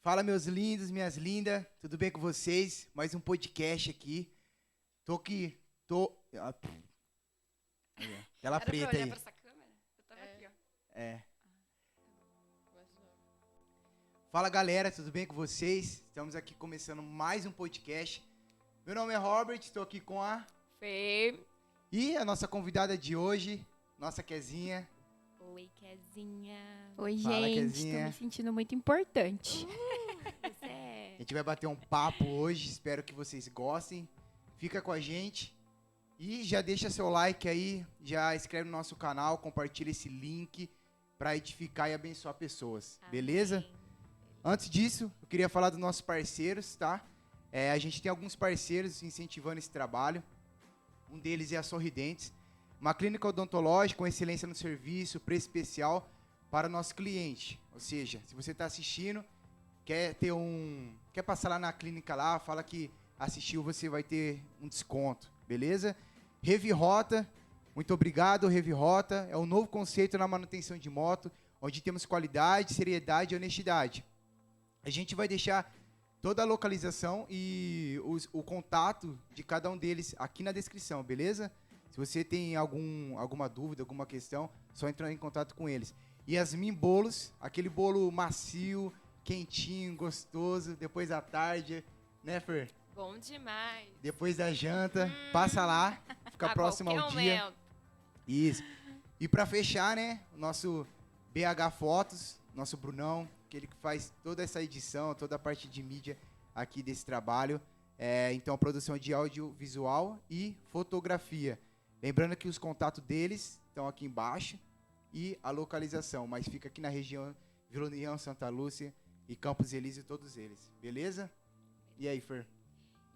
Fala, meus lindos, minhas lindas, tudo bem com vocês? Mais um podcast aqui. Tela Era preta pra olhar aí. pra essa câmera? Eu tava aqui, ó. É. Fala, galera, tudo bem com vocês? Estamos aqui começando mais um podcast. Meu nome é Robert, estou aqui com a... Fê. E a nossa convidada de hoje, nossa Kezinha. Oi, Kezinha. Oi, Fala, gente. Kezinha. Tô me sentindo muito importante. Você é... A gente vai bater um papo hoje, espero que vocês gostem. Fica com a gente e já deixa seu like aí, já inscreve no nosso canal, compartilha esse link para edificar e abençoar pessoas, beleza? Amém. Antes disso, eu queria falar dos nossos parceiros, tá? A gente tem alguns parceiros incentivando esse trabalho. Um deles é a Sorridentes, uma clínica odontológica com excelência no serviço, preço especial para o nosso cliente. Ou seja, se você está assistindo, quer passar lá na clínica lá, fala que assistiu, você vai ter um desconto, beleza? Revi Rota, muito obrigado, Revi Rota. É um novo conceito na manutenção de moto, onde temos qualidade, seriedade e honestidade. A gente vai deixar toda a localização e o contato de cada um deles aqui na descrição, beleza? Se você tem alguma dúvida, alguma questão, só entrar em contato com eles. Yasmin Bolos, aquele bolo macio, quentinho, gostoso, depois da tarde, né, Fer? Bom demais. Depois da janta, passa lá, fica próximo ao dia. Momento. Isso. E pra fechar, né, o nosso BH Fotos, nosso Brunão, aquele que faz toda essa edição, toda a parte de mídia aqui desse trabalho. Então, produção de audiovisual e fotografia. Lembrando que os contatos deles estão aqui embaixo e a localização, mas fica aqui na região Vila União, Santa Lúcia e Campos Elísio, todos eles. Beleza? E aí, Fer?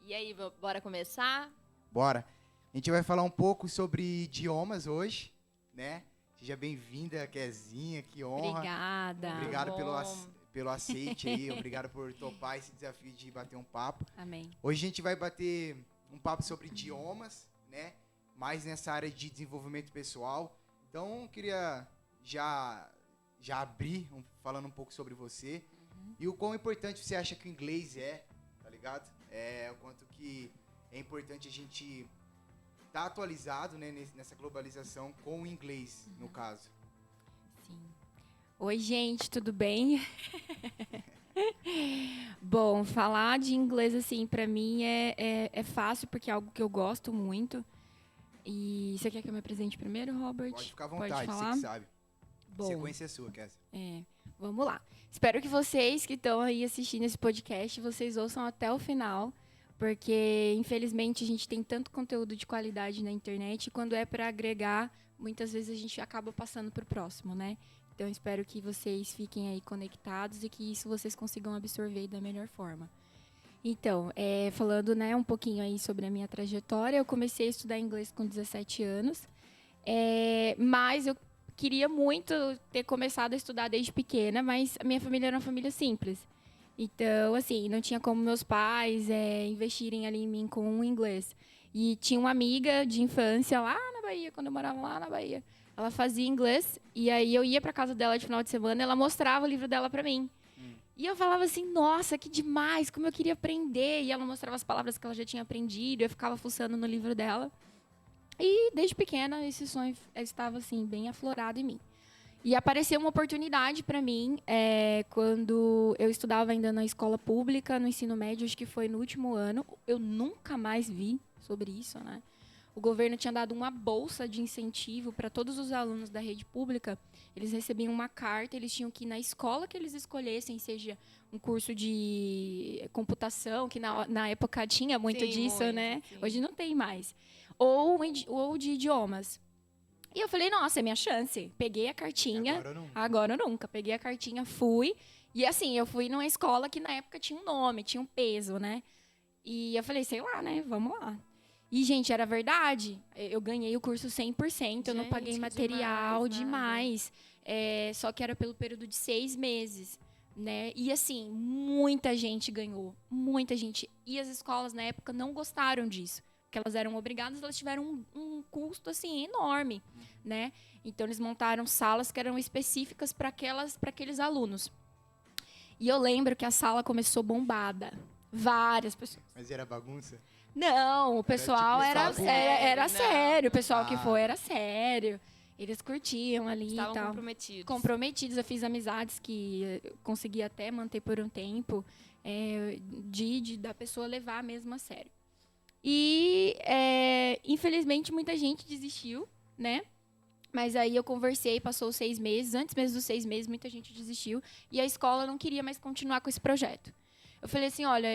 E aí, bora começar? Bora. A gente vai falar um pouco sobre idiomas hoje, né? Seja bem-vinda, Kezinha, que honra. Obrigada. Obrigado Bom. pelo aceite aí, obrigado por topar esse desafio de bater um papo. Amém. Hoje a gente vai bater um papo sobre idiomas, né? Mais nessa área de desenvolvimento pessoal. Então, eu queria já abrir falando um pouco sobre você e o quão importante você acha que o inglês é, tá ligado? O quanto que é importante a gente estar atualizado, né, nessa globalização com o inglês, no caso. Sim. Oi, gente, tudo bem? Bom, falar de inglês, assim, pra mim é fácil, porque é algo que eu gosto muito. E você quer que eu me apresente primeiro, Robert? Pode ficar à Pode vontade, você falar? que sabe. Bom, Sequência é sua, Kézia. vamos lá. Espero que vocês que estão aí assistindo esse podcast, vocês ouçam até o final, porque, infelizmente, a gente tem tanto conteúdo de qualidade na internet e quando é para agregar, muitas vezes a gente acaba passando para o próximo, né? Então, espero que vocês fiquem aí conectados e que isso vocês consigam absorver da melhor forma. Então, falando, né, um pouquinho aí sobre a minha trajetória, eu comecei a estudar inglês com 17 anos, mas eu queria muito ter começado a estudar desde pequena, mas a minha família era uma família simples. Então, assim, não tinha como meus pais investirem ali em mim com o inglês. E tinha uma amiga de infância lá na Bahia, quando eu morava lá na Bahia. Ela fazia inglês e aí eu ia pra casa dela de final de semana e ela mostrava o livro dela pra mim. E eu falava assim, nossa, que demais, como eu queria aprender. E ela mostrava as palavras que ela já tinha aprendido, eu ficava fuçando no livro dela. E desde pequena esse sonho estava assim, bem aflorado em mim. E apareceu uma oportunidade para mim quando eu estudava ainda na escola pública, no ensino médio, acho que foi no último ano. Eu nunca mais vi sobre isso, né? O governo tinha dado uma bolsa de incentivo para todos os alunos da rede pública. Eles recebiam uma carta, eles tinham que ir na escola que eles escolhessem, seja um curso de computação, que na época tinha muito Sim, disso, muito, né? sim. Hoje não tem mais. Ou de idiomas. E eu falei, nossa, é minha chance. Peguei a cartinha. Agora ou nunca. Peguei a cartinha, fui. E assim, eu fui numa escola que na época tinha um nome, tinha um peso, né? E eu falei, sei lá, né? Vamos lá. E, gente, era verdade. Eu ganhei o curso 100%, eu não Gente, paguei que material demais, demais. Só que era pelo período de 6 meses, né? E, assim, muita gente ganhou. Muita gente. E as escolas, na época, não gostaram disso. Porque elas eram obrigadas, elas tiveram um custo, assim, enorme, né? Então, eles montaram salas que eram específicas para aqueles alunos. E eu lembro que a sala começou bombada. Várias pessoas. Mas era bagunça? Não, o pessoal tipo era, só era não. sério. O pessoal que Ah. foi era sério. Eles curtiam ali Estavam e tal. comprometidos. Comprometidos. Eu fiz amizades que eu consegui até manter por um tempo, da pessoa levar mesmo a sério. E, infelizmente, muita gente desistiu, né? Mas aí eu conversei, passou os 6 meses. Antes mesmo dos 6 meses, muita gente desistiu. E a escola não queria mais continuar com esse projeto. Eu falei assim, olha,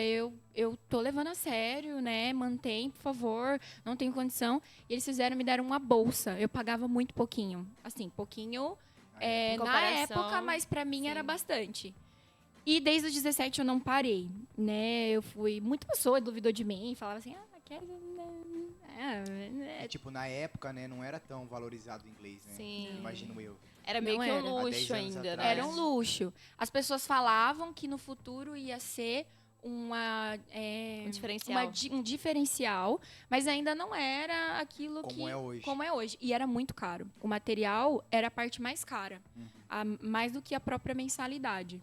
eu tô levando a sério, né? Mantém, por favor, não tenho condição. E eles me deram uma bolsa. Eu pagava muito pouquinho. Assim, pouquinho Em na comparação, época, mas pra mim era sim. bastante. E desde os 17 eu não parei, né? Eu fui... Muita pessoa duvidou de mim, falava assim, quero... E, tipo, na época, né, não era tão valorizado o inglês, né? Sim. Imagino eu. Era meio Não que um era. Há 10 luxo anos ainda, atrás. né? Era um luxo. As pessoas falavam que no futuro ia ser um diferencial. um diferencial, mas ainda não era aquilo Como é hoje. como é hoje. E era muito caro. O material era a parte mais cara, mais do que a própria mensalidade.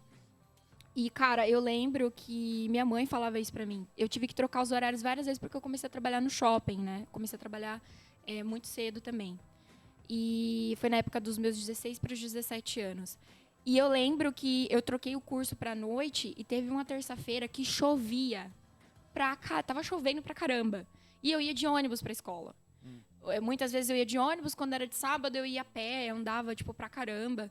E, cara, eu lembro que minha mãe falava isso pra mim. Eu tive que trocar os horários várias vezes porque eu comecei a trabalhar no shopping, né? Comecei a trabalhar muito cedo também. E foi na época dos meus 16 para os 17 anos. E eu lembro que eu troquei o curso pra noite e teve uma terça-feira que chovia. Tava chovendo pra caramba. E eu ia de ônibus pra escola. Muitas vezes eu ia de ônibus, quando era de sábado eu ia a pé, andava, tipo, pra caramba.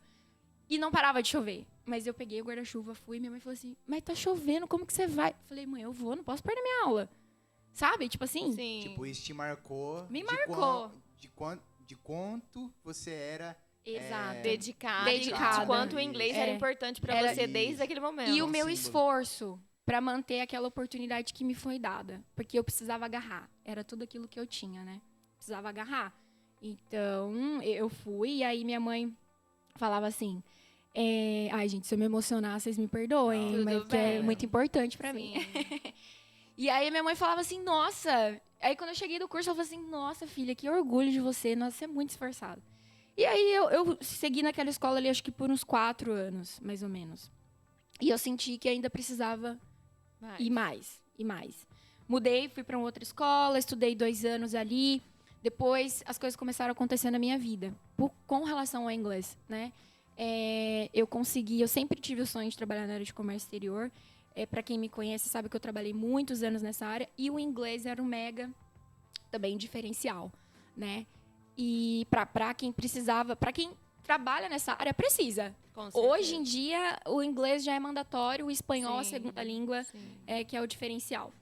E não parava de chover. Mas eu peguei o guarda-chuva, fui, minha mãe falou assim, mas tá chovendo, como que você vai? Eu falei, mãe, eu vou, não posso perder minha aula. Sabe? Tipo assim. Sim. Tipo, isso te marcou. Me marcou. De quanto você era... Exato. Dedicada. Dedicada. De quanto o inglês era importante pra Era você isso. desde aquele momento. E o um meu símbolo. esforço pra manter aquela oportunidade que me foi dada. Porque eu precisava agarrar. Era tudo aquilo que eu tinha, né? Precisava agarrar. Então, eu fui. E aí, minha mãe falava assim... ai, gente, se eu me emocionar, vocês me perdoem. Tudo Mas que é bem. muito importante pra mim. Sim. E aí, minha mãe falava assim, nossa... Aí, quando eu cheguei do curso, ela falou assim, nossa, filha, que orgulho de você. Nossa, você é muito esforçada. E aí, eu segui naquela escola ali, acho que por uns 4 anos, mais ou menos. E eu senti que ainda precisava ir mais, e mais. Mudei, fui para uma outra escola, estudei 2 anos ali. Depois, as coisas começaram a acontecer na minha vida. Com relação ao inglês, né? Eu sempre tive o sonho de trabalhar na área de comércio exterior. Para quem me conhece, sabe que eu trabalhei muitos anos nessa área. E o inglês era um mega, também, diferencial, né? E para quem precisava, para quem trabalha nessa área, precisa. Com certeza. Hoje em dia, o inglês já é mandatório, o espanhol, a Sim. segunda língua, Sim. que é o diferencial.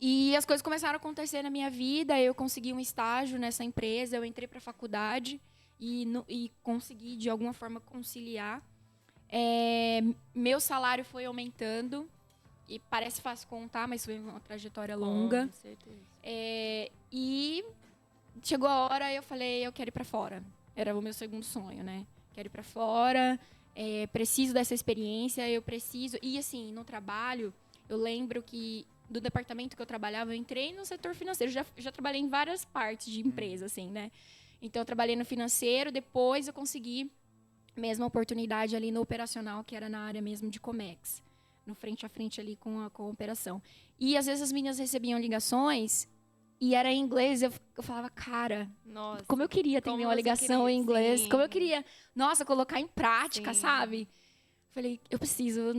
E as coisas começaram a acontecer na minha vida, eu consegui um estágio nessa empresa, eu entrei para a faculdade e consegui, de alguma forma, conciliar. Meu salário foi aumentando, e parece fácil contar, mas foi uma trajetória longa. Com certeza. E chegou a hora, eu falei, eu quero ir pra fora. Era o meu segundo sonho, né? Quero ir pra fora, preciso dessa experiência, eu preciso... E, assim, no trabalho, eu lembro que do departamento que eu trabalhava, eu entrei no setor financeiro. Já trabalhei em várias partes de empresa, assim, né? Então, eu trabalhei no financeiro, depois eu consegui mesma oportunidade ali no operacional, que era na área mesmo de Comex. No frente a frente ali com a operação. E, às vezes, as meninas recebiam ligações... E era em inglês, eu falava, cara, Nossa. como eu queria atender Como uma você ligação queria, em inglês. sim. Como eu queria, nossa, colocar em prática, Sim. sabe? Falei, eu preciso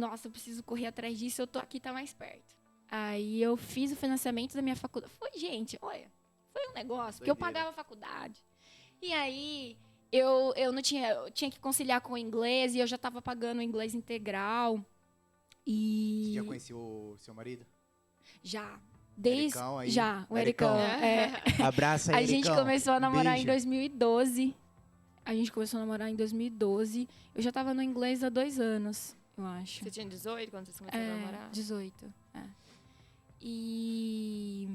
correr atrás disso, eu tô aqui, tá mais perto. Aí eu fiz o financiamento da minha faculdade. Gente, olha, foi um negócio, porque eu Doideira. pagava a faculdade. E aí, eu não tinha, eu tinha que conciliar com o inglês, e eu já tava pagando o inglês integral. E... Você já conheceu o seu marido? Já. Ericão aí. Já, o Ericão. Ericão. Abraça aí, A gente Ericão. começou a namorar em Beijo. 2012. Eu já tava no inglês há 2 anos, eu acho. Você tinha 18 quando você começou a namorar? 18. E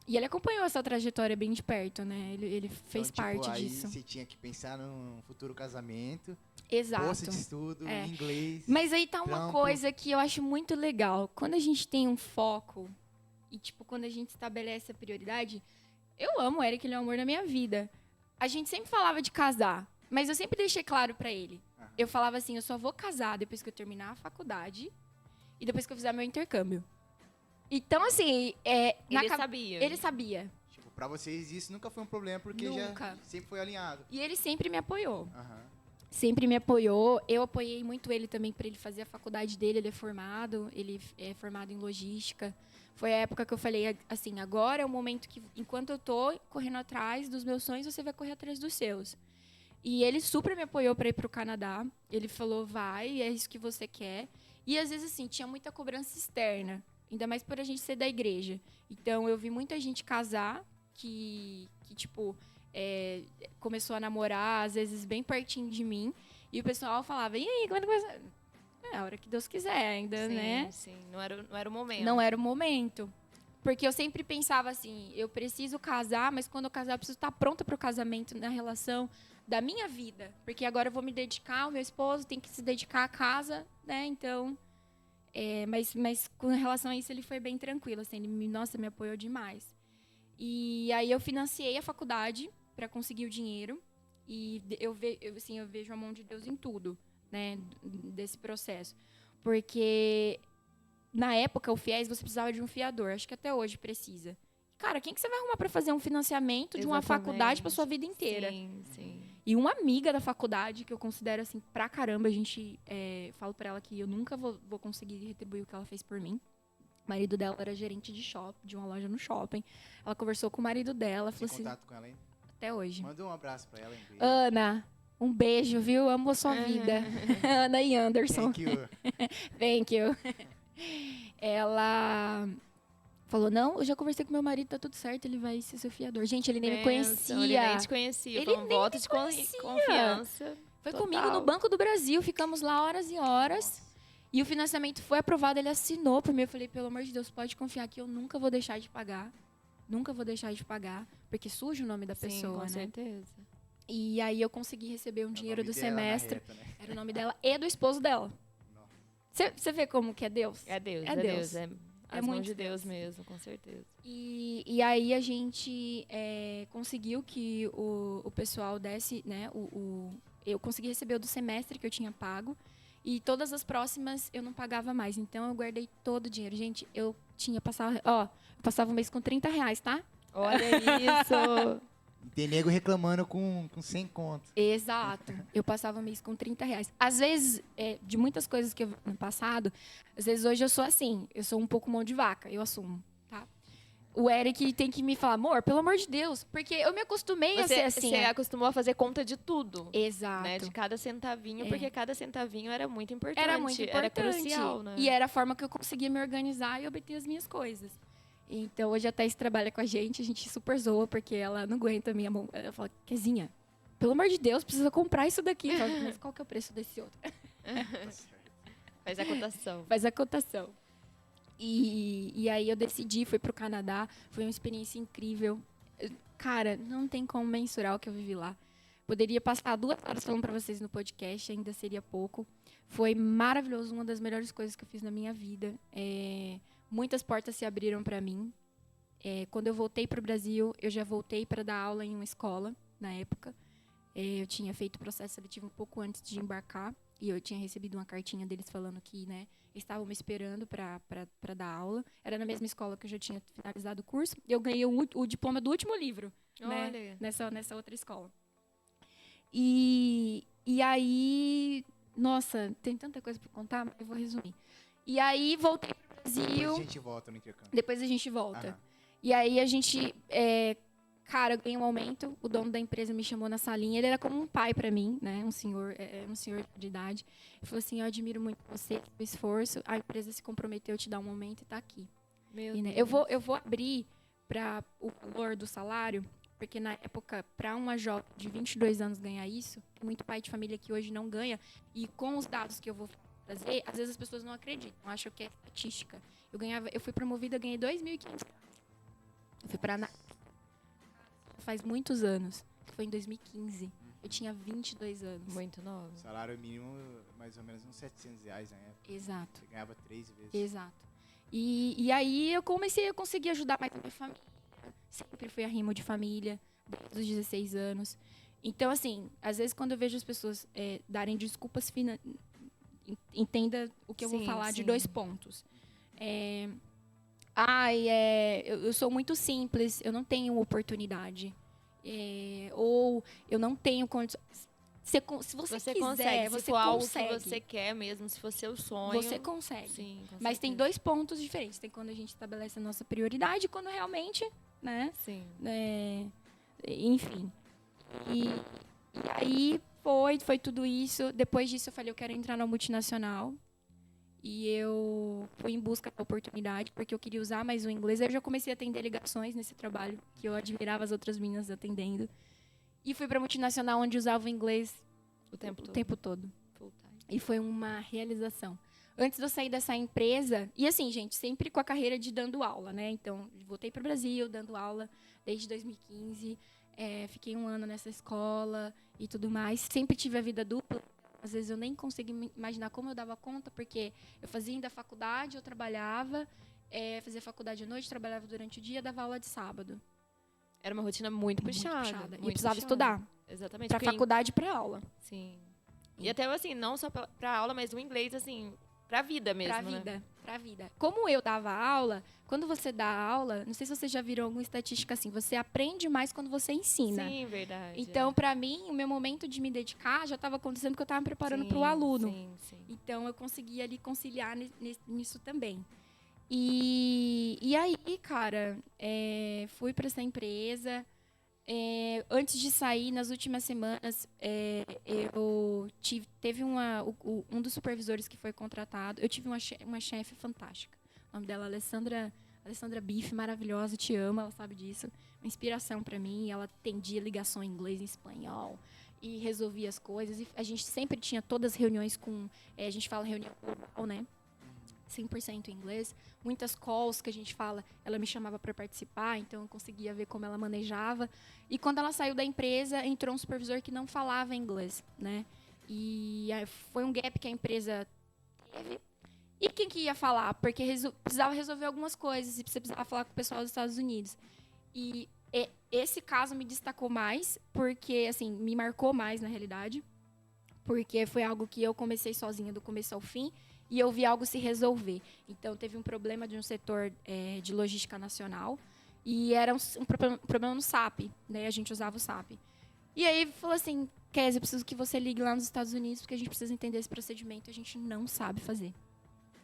ele acompanhou essa trajetória bem de perto, né? Ele fez Então, parte aí disso. você tinha que pensar num futuro casamento, Exato. bolsa de estudo, inglês. Mas aí tá uma trampo. coisa que eu acho muito legal. Quando a gente tem um foco e, tipo, quando a gente estabelece a prioridade... Eu amo o Eric, ele é o amor da minha vida. A gente sempre falava de casar, mas eu sempre deixei claro pra ele. Aham. Eu falava assim, eu só vou casar depois que eu terminar a faculdade e depois que eu fizer meu intercâmbio. Então, assim... Sabia. Ele sabia. Tipo, pra vocês isso nunca foi um problema, porque Nunca. já sempre foi alinhado. E ele sempre me apoiou. Aham. Sempre me apoiou. Eu apoiei muito ele também para ele fazer a faculdade dele. Ele é formado em logística. Foi a época que eu falei assim, agora é o momento que, enquanto eu tô correndo atrás dos meus sonhos, você vai correr atrás dos seus. E ele super me apoiou para ir pro Canadá. Ele falou, vai, é isso que você quer. E às vezes, assim, tinha muita cobrança externa. Ainda mais por a gente ser da igreja. Então, eu vi muita gente casar que tipo... começou a namorar, às vezes bem pertinho de mim, e o pessoal falava, e aí, quando começa? A hora que Deus quiser ainda, Sim, né? sim. Não era o momento. Não era o momento. Porque eu sempre pensava assim, eu preciso casar, mas quando eu casar eu preciso estar pronta para o casamento na relação da minha vida. Porque agora eu vou me dedicar, o meu esposo tem que se dedicar à casa, né? Então, mas com relação a isso ele foi bem tranquilo, assim, ele me apoiou demais. E aí eu financiei a faculdade para conseguir o dinheiro. E eu vejo a mão de Deus em tudo, né, desse processo. Porque, na época, o FIES, você precisava de um fiador. Acho que até hoje precisa. Cara, quem que você vai arrumar para fazer um financiamento de uma faculdade para sua vida inteira? Sim, sim. E uma amiga da faculdade, que eu considero, assim, pra caramba, falo para ela que eu nunca vou conseguir retribuir o que ela fez por mim. O marido dela era gerente de shopping, de uma loja no shopping. Ela conversou com o marido dela, falou Tem assim... contato com ela, hein? Até hoje. Manda um abraço pra ela, hein? Ana, um beijo, viu? Amo a sua vida. Ana e Anderson. Thank you. Thank you. Ela falou, não, eu já conversei com meu marido, tá tudo certo, ele vai ser seu fiador. Gente, ele nem me conhecia. Ele nem te conhecia. Ele Foi um nem voto me de conhecia. confiança. Foi Total. comigo no Banco do Brasil, ficamos lá horas e horas. Nossa. E o financiamento foi aprovado, ele assinou por mim. Eu falei, pelo amor de Deus, pode confiar que eu nunca vou deixar de pagar. Nunca vou deixar de pagar, porque suja o nome da pessoa, com né? certeza. E aí eu consegui receber um dinheiro do semestre. Reta, né? Era o nome dela e do esposo dela. Você vê como que é Deus? É Deus, É é Deus. Deus. É as mãos muito de Deus Deus. mesmo, com certeza. E aí a gente conseguiu que o pessoal desse, né? Eu consegui receber o do semestre que eu tinha pago. E todas as próximas eu não pagava mais. Então eu guardei todo o dinheiro. Gente, eu passava um mês com R$30, tá? Olha isso! E tem nego reclamando com 100 conto. Exato. Eu passava um mês com R$30. Às vezes, de muitas coisas que eu vi no passado, às vezes hoje eu sou assim, eu sou um pouco mão de vaca, eu assumo, tá? O Eric tem que me falar, amor, pelo amor de Deus, porque eu me acostumei a ser assim. Você acostumou a fazer conta de tudo. Exato. Né? De cada centavinho, porque cada centavinho era muito importante. Era muito importante. Era crucial, né? E era a forma que eu conseguia me organizar e obter as minhas coisas. Então, hoje a Thaís trabalha com a gente super zoa, porque ela não aguenta a minha mão. Ela fala, Kezinha, pelo amor de Deus, precisa comprar isso daqui. Eu falo, mas qual que é o preço desse outro? Faz a cotação. Faz a cotação. E aí eu decidi, fui pro Canadá, foi uma experiência incrível. Cara, não tem como mensurar o que eu vivi lá. Poderia passar 2 horas falando pra vocês no podcast, ainda seria pouco. Foi maravilhoso, uma das melhores coisas que eu fiz na minha vida. Muitas portas se abriram para mim. Quando eu voltei para o Brasil, eu já voltei para dar aula em uma escola, na época. Eu tinha feito o processo seletivo um pouco antes de embarcar. E eu tinha recebido uma cartinha deles falando que, né, estavam me esperando para dar aula. Era na mesma escola que eu já tinha finalizado o curso. E eu ganhei o diploma do último livro, né, nessa outra escola. E aí, nossa, tem tanta coisa para contar, mas eu vou resumir. E aí, voltei para o Brasil. Depois a gente volta no intercâmbio. Depois a gente volta. Aham. E aí, a gente... cara, eu ganhei um aumento. O dono da empresa me chamou na salinha. Ele era como um pai para mim, né? Um senhor de idade. Ele falou assim, eu admiro muito você, o esforço. A empresa se comprometeu a te dar um aumento e tá aqui. Meu E, né, Deus. eu vou abrir para o valor do salário, porque na época, para uma jovem de 22 anos ganhar isso, tem muito pai de família que hoje não ganha. E com os dados que eu vou trazer, às vezes as pessoas não acreditam, acham que é estatística. Eu fui promovida, ganhei R$2.500. Eu fui para faz muitos anos, que foi em 2015. Eu tinha 22 anos. Muito nova. Salário mínimo, mais ou menos uns R$700 na época. Exato. Você ganhava 3 vezes. Exato. E aí eu comecei a conseguir ajudar mais a minha família. Sempre fui arrimo de família, desde os 16 anos. Então, assim, às vezes quando eu vejo as pessoas darem desculpas, entenda o que eu vou Sim, falar de sim. 2 pontos. Eu sou muito simples, eu não tenho oportunidade. Ou eu não tenho condições. Se você quiser, consegue, você se for algo consegue. que você quer mesmo, se for seu sonho. Você consegue. Sim, com Mas tem certeza. 2 pontos diferentes. Tem quando a gente estabelece a nossa prioridade e quando realmente, né? Sim. Enfim. E aí foi tudo isso. Depois disso eu falei, eu quero entrar na multinacional. E eu fui em busca da oportunidade, porque eu queria usar mais o inglês. Eu já comecei a atender ligações nesse trabalho, que eu admirava as outras meninas atendendo. E fui para multinacional, onde usava o inglês O tempo o todo. tempo todo. Full time. E foi uma realização. Antes de eu sair dessa empresa, e assim, gente, sempre com a carreira de dando aula, né? Então, voltei para o Brasil, dando aula desde 2015. Fiquei 1 ano nessa escola e tudo mais. Sempre tive a vida dupla. Às vezes eu nem consigo imaginar como eu dava conta, porque eu fazia ainda faculdade, eu trabalhava, fazia faculdade à noite, trabalhava durante o dia, dava aula de sábado. Era uma rotina muito Muito puxada. puxada. E muito eu precisava puxada. estudar. Exatamente. Para porque faculdade e para aula. Sim. E até, assim, não só pra aula, mas o inglês, assim, pra vida mesmo, Pra né? vida, pra vida. Como eu dava aula, quando você dá aula, não sei se vocês já viram alguma estatística assim, você aprende mais quando você ensina. Sim, verdade. Então, pra mim, o meu momento de me dedicar já estava acontecendo porque eu estava me preparando para o aluno. Sim, sim. Então, eu conseguia ali conciliar nisso também. E aí, cara, fui para essa empresa. Antes de sair, nas últimas semanas, teve um dos supervisores que foi contratado. Eu tive uma chefe fantástica. O nome dela é Alessandra Bife, maravilhosa, te amo, ela sabe disso. Uma inspiração para mim. Ela atendia ligação em inglês e espanhol e resolvia as coisas. E a gente sempre tinha todas as reuniões com... a gente fala reunião global, né? 100% em inglês. Muitas calls que a gente fala, ela me chamava para participar, então eu conseguia ver como ela manejava. E quando ela saiu da empresa, entrou um supervisor que não falava inglês, né? E foi um gap que a empresa teve. E quem que ia falar? Porque precisava resolver algumas coisas e você precisava falar com o pessoal dos Estados Unidos. E esse caso me destacou mais, porque, assim, me marcou mais, na realidade. Porque foi algo que eu comecei sozinha do começo ao fim. E eu vi algo se resolver. Então, teve um problema de um setor de logística nacional. E era um problema no SAP. Né? A gente usava o SAP. E aí, falou assim, Kézia, eu preciso que você ligue lá nos Estados Unidos, porque a gente precisa entender esse procedimento. A gente não sabe fazer.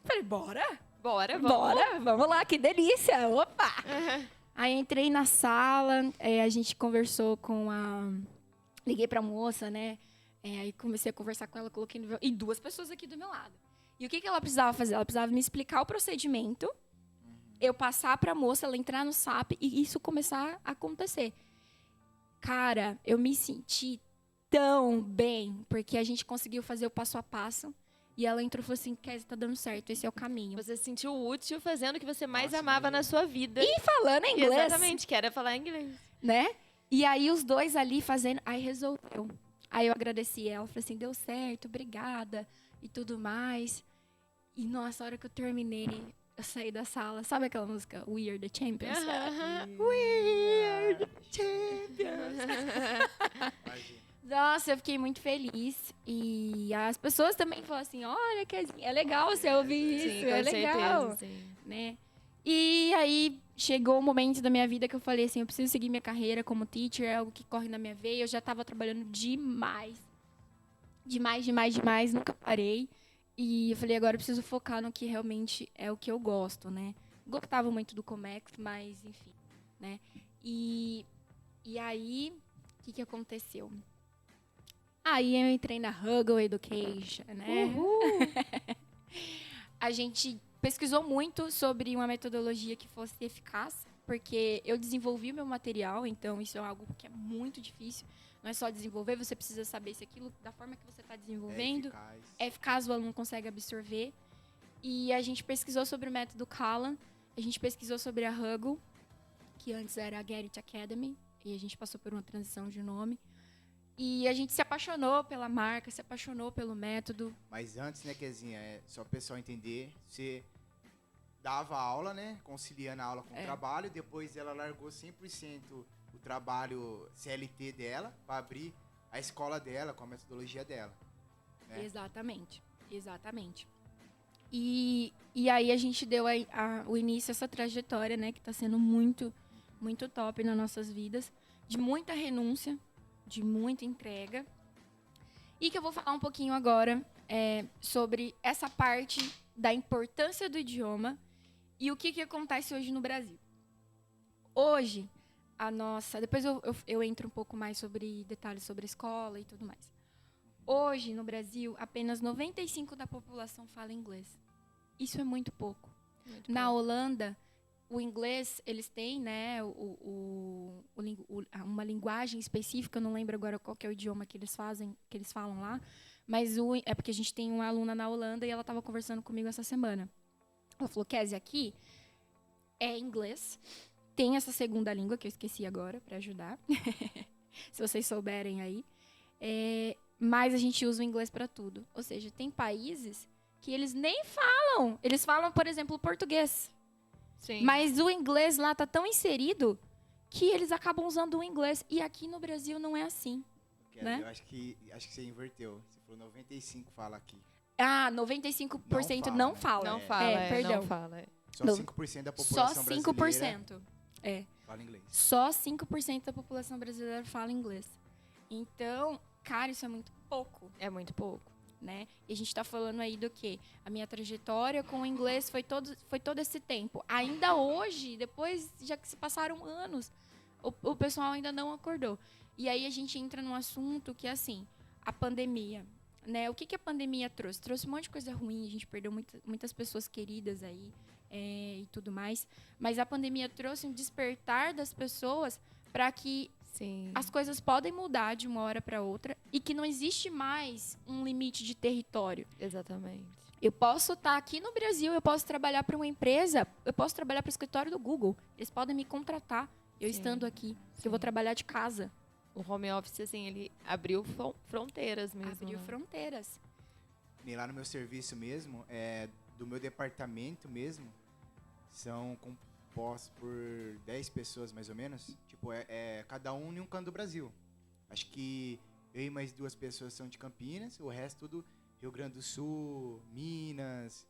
Falei, bora? Bora, vamos. Bora, vamos lá, que delícia. Opa! Aí, entrei na sala, a gente conversou com a... Liguei pra moça, né? Aí, comecei a conversar com ela, coloquei no... E 2 pessoas aqui do meu lado. E o que ela precisava fazer? Ela precisava me explicar o procedimento, eu passar para a moça, ela entrar no SAP e isso começar a acontecer. Cara, eu me senti tão bem, porque a gente conseguiu fazer o passo a passo. E ela entrou e falou assim, Kézia, tá dando certo, esse é o caminho. Você se sentiu útil fazendo o que você mais amava na sua vida. E falando inglês. Exatamente, que era falar inglês. Né? E aí os 2 ali fazendo, aí resolveu. Aí eu agradeci ela, falei assim, deu certo, obrigada e tudo mais. E nossa, a hora que eu terminei, eu saí da sala. Sabe aquela música We Are The Champions? We Are The Champions. Nossa, eu fiquei muito feliz. E as pessoas também falaram assim, olha, Kézia, é legal você ouvir isso, Sim, é com legal. certeza, sim. Né? E aí chegou um momento da minha vida que eu falei assim, eu preciso seguir minha carreira como teacher, é algo que corre na minha veia. Eu já estava trabalhando demais. Demais, nunca parei. E eu falei, agora eu preciso focar no que realmente é o que eu gosto, né? Gostava muito do Comex, mas enfim, né? E aí, o que aconteceu? Aí eu entrei na Huggle Education, né? A gente pesquisou muito sobre uma metodologia que fosse eficaz, porque eu desenvolvi o meu material, então isso é algo que é muito difícil. Não é só desenvolver, você precisa saber se aquilo, da forma que você está desenvolvendo, é eficaz, o aluno consegue absorver. E a gente pesquisou sobre o método Kalan, a gente pesquisou sobre a Huggle, que antes era a Get It Academy, e a gente passou por uma transição de nome. E a gente se apaixonou pela marca, se apaixonou pelo método. Mas antes, né, Kezinha, só para o pessoal entender, você dava aula, né, conciliando a aula com o trabalho, depois ela largou 100% o trabalho CLT dela para abrir a escola dela, com a metodologia dela. Né? Exatamente. E aí a gente deu o início a essa trajetória, né, que está sendo muito, muito top nas nossas vidas, de muita renúncia, de muita entrega. E que eu vou falar um pouquinho agora sobre essa parte da importância do idioma e o que acontece hoje no Brasil. Hoje, depois eu entro um pouco mais sobre detalhes sobre a escola e tudo mais. Hoje, no Brasil, apenas 95% da população fala inglês. Isso é muito pouco. Na Holanda, o inglês, eles têm, né, uma linguagem específica, eu não lembro agora qual que é o idioma que eles falam lá, mas é porque a gente tem uma aluna na Holanda e ela estava conversando comigo essa semana. Ela falou, Kézia, aqui é inglês, tem essa segunda língua, que eu esqueci agora, para ajudar, se vocês souberem aí, mas a gente usa o inglês para tudo. Ou seja, tem países que eles nem falam. Eles falam, por exemplo, o português. Sim. Mas o inglês lá tá tão inserido que eles acabam usando o inglês. E aqui no Brasil não é assim. Né? Eu acho que você inverteu. Você falou 95 fala aqui. 95% não fala. Não fala, perdão. não fala. Só 5% da população Só 5%. brasileira fala inglês. Só 5% da população brasileira fala inglês. Então, cara, isso é muito pouco. É muito pouco. Né? E a gente está falando aí do quê? A minha trajetória com o inglês foi todo esse tempo. Ainda hoje, depois, já que se passaram anos, o pessoal ainda não acordou. E aí a gente entra num assunto que é assim, a pandemia. Né? O que a pandemia trouxe? Trouxe um monte de coisa ruim, a gente perdeu muitas pessoas queridas aí e tudo mais. Mas a pandemia trouxe um despertar das pessoas para que Sim. as coisas podem mudar de uma hora para outra e que não existe mais um limite de território. Exatamente. Eu posso estar aqui no Brasil, eu posso trabalhar para uma empresa, eu posso trabalhar para o escritório do Google. Eles podem me contratar, eu estando aqui, porque eu vou trabalhar de casa. O home office, assim, ele abriu fronteiras mesmo. Abriu fronteiras. E lá no meu serviço mesmo, do meu departamento mesmo, são compostos por 10 pessoas, mais ou menos. Tipo, cada um em um canto do Brasil. Acho que eu e mais 2 pessoas são de Campinas, o resto tudo Rio Grande do Sul, Minas,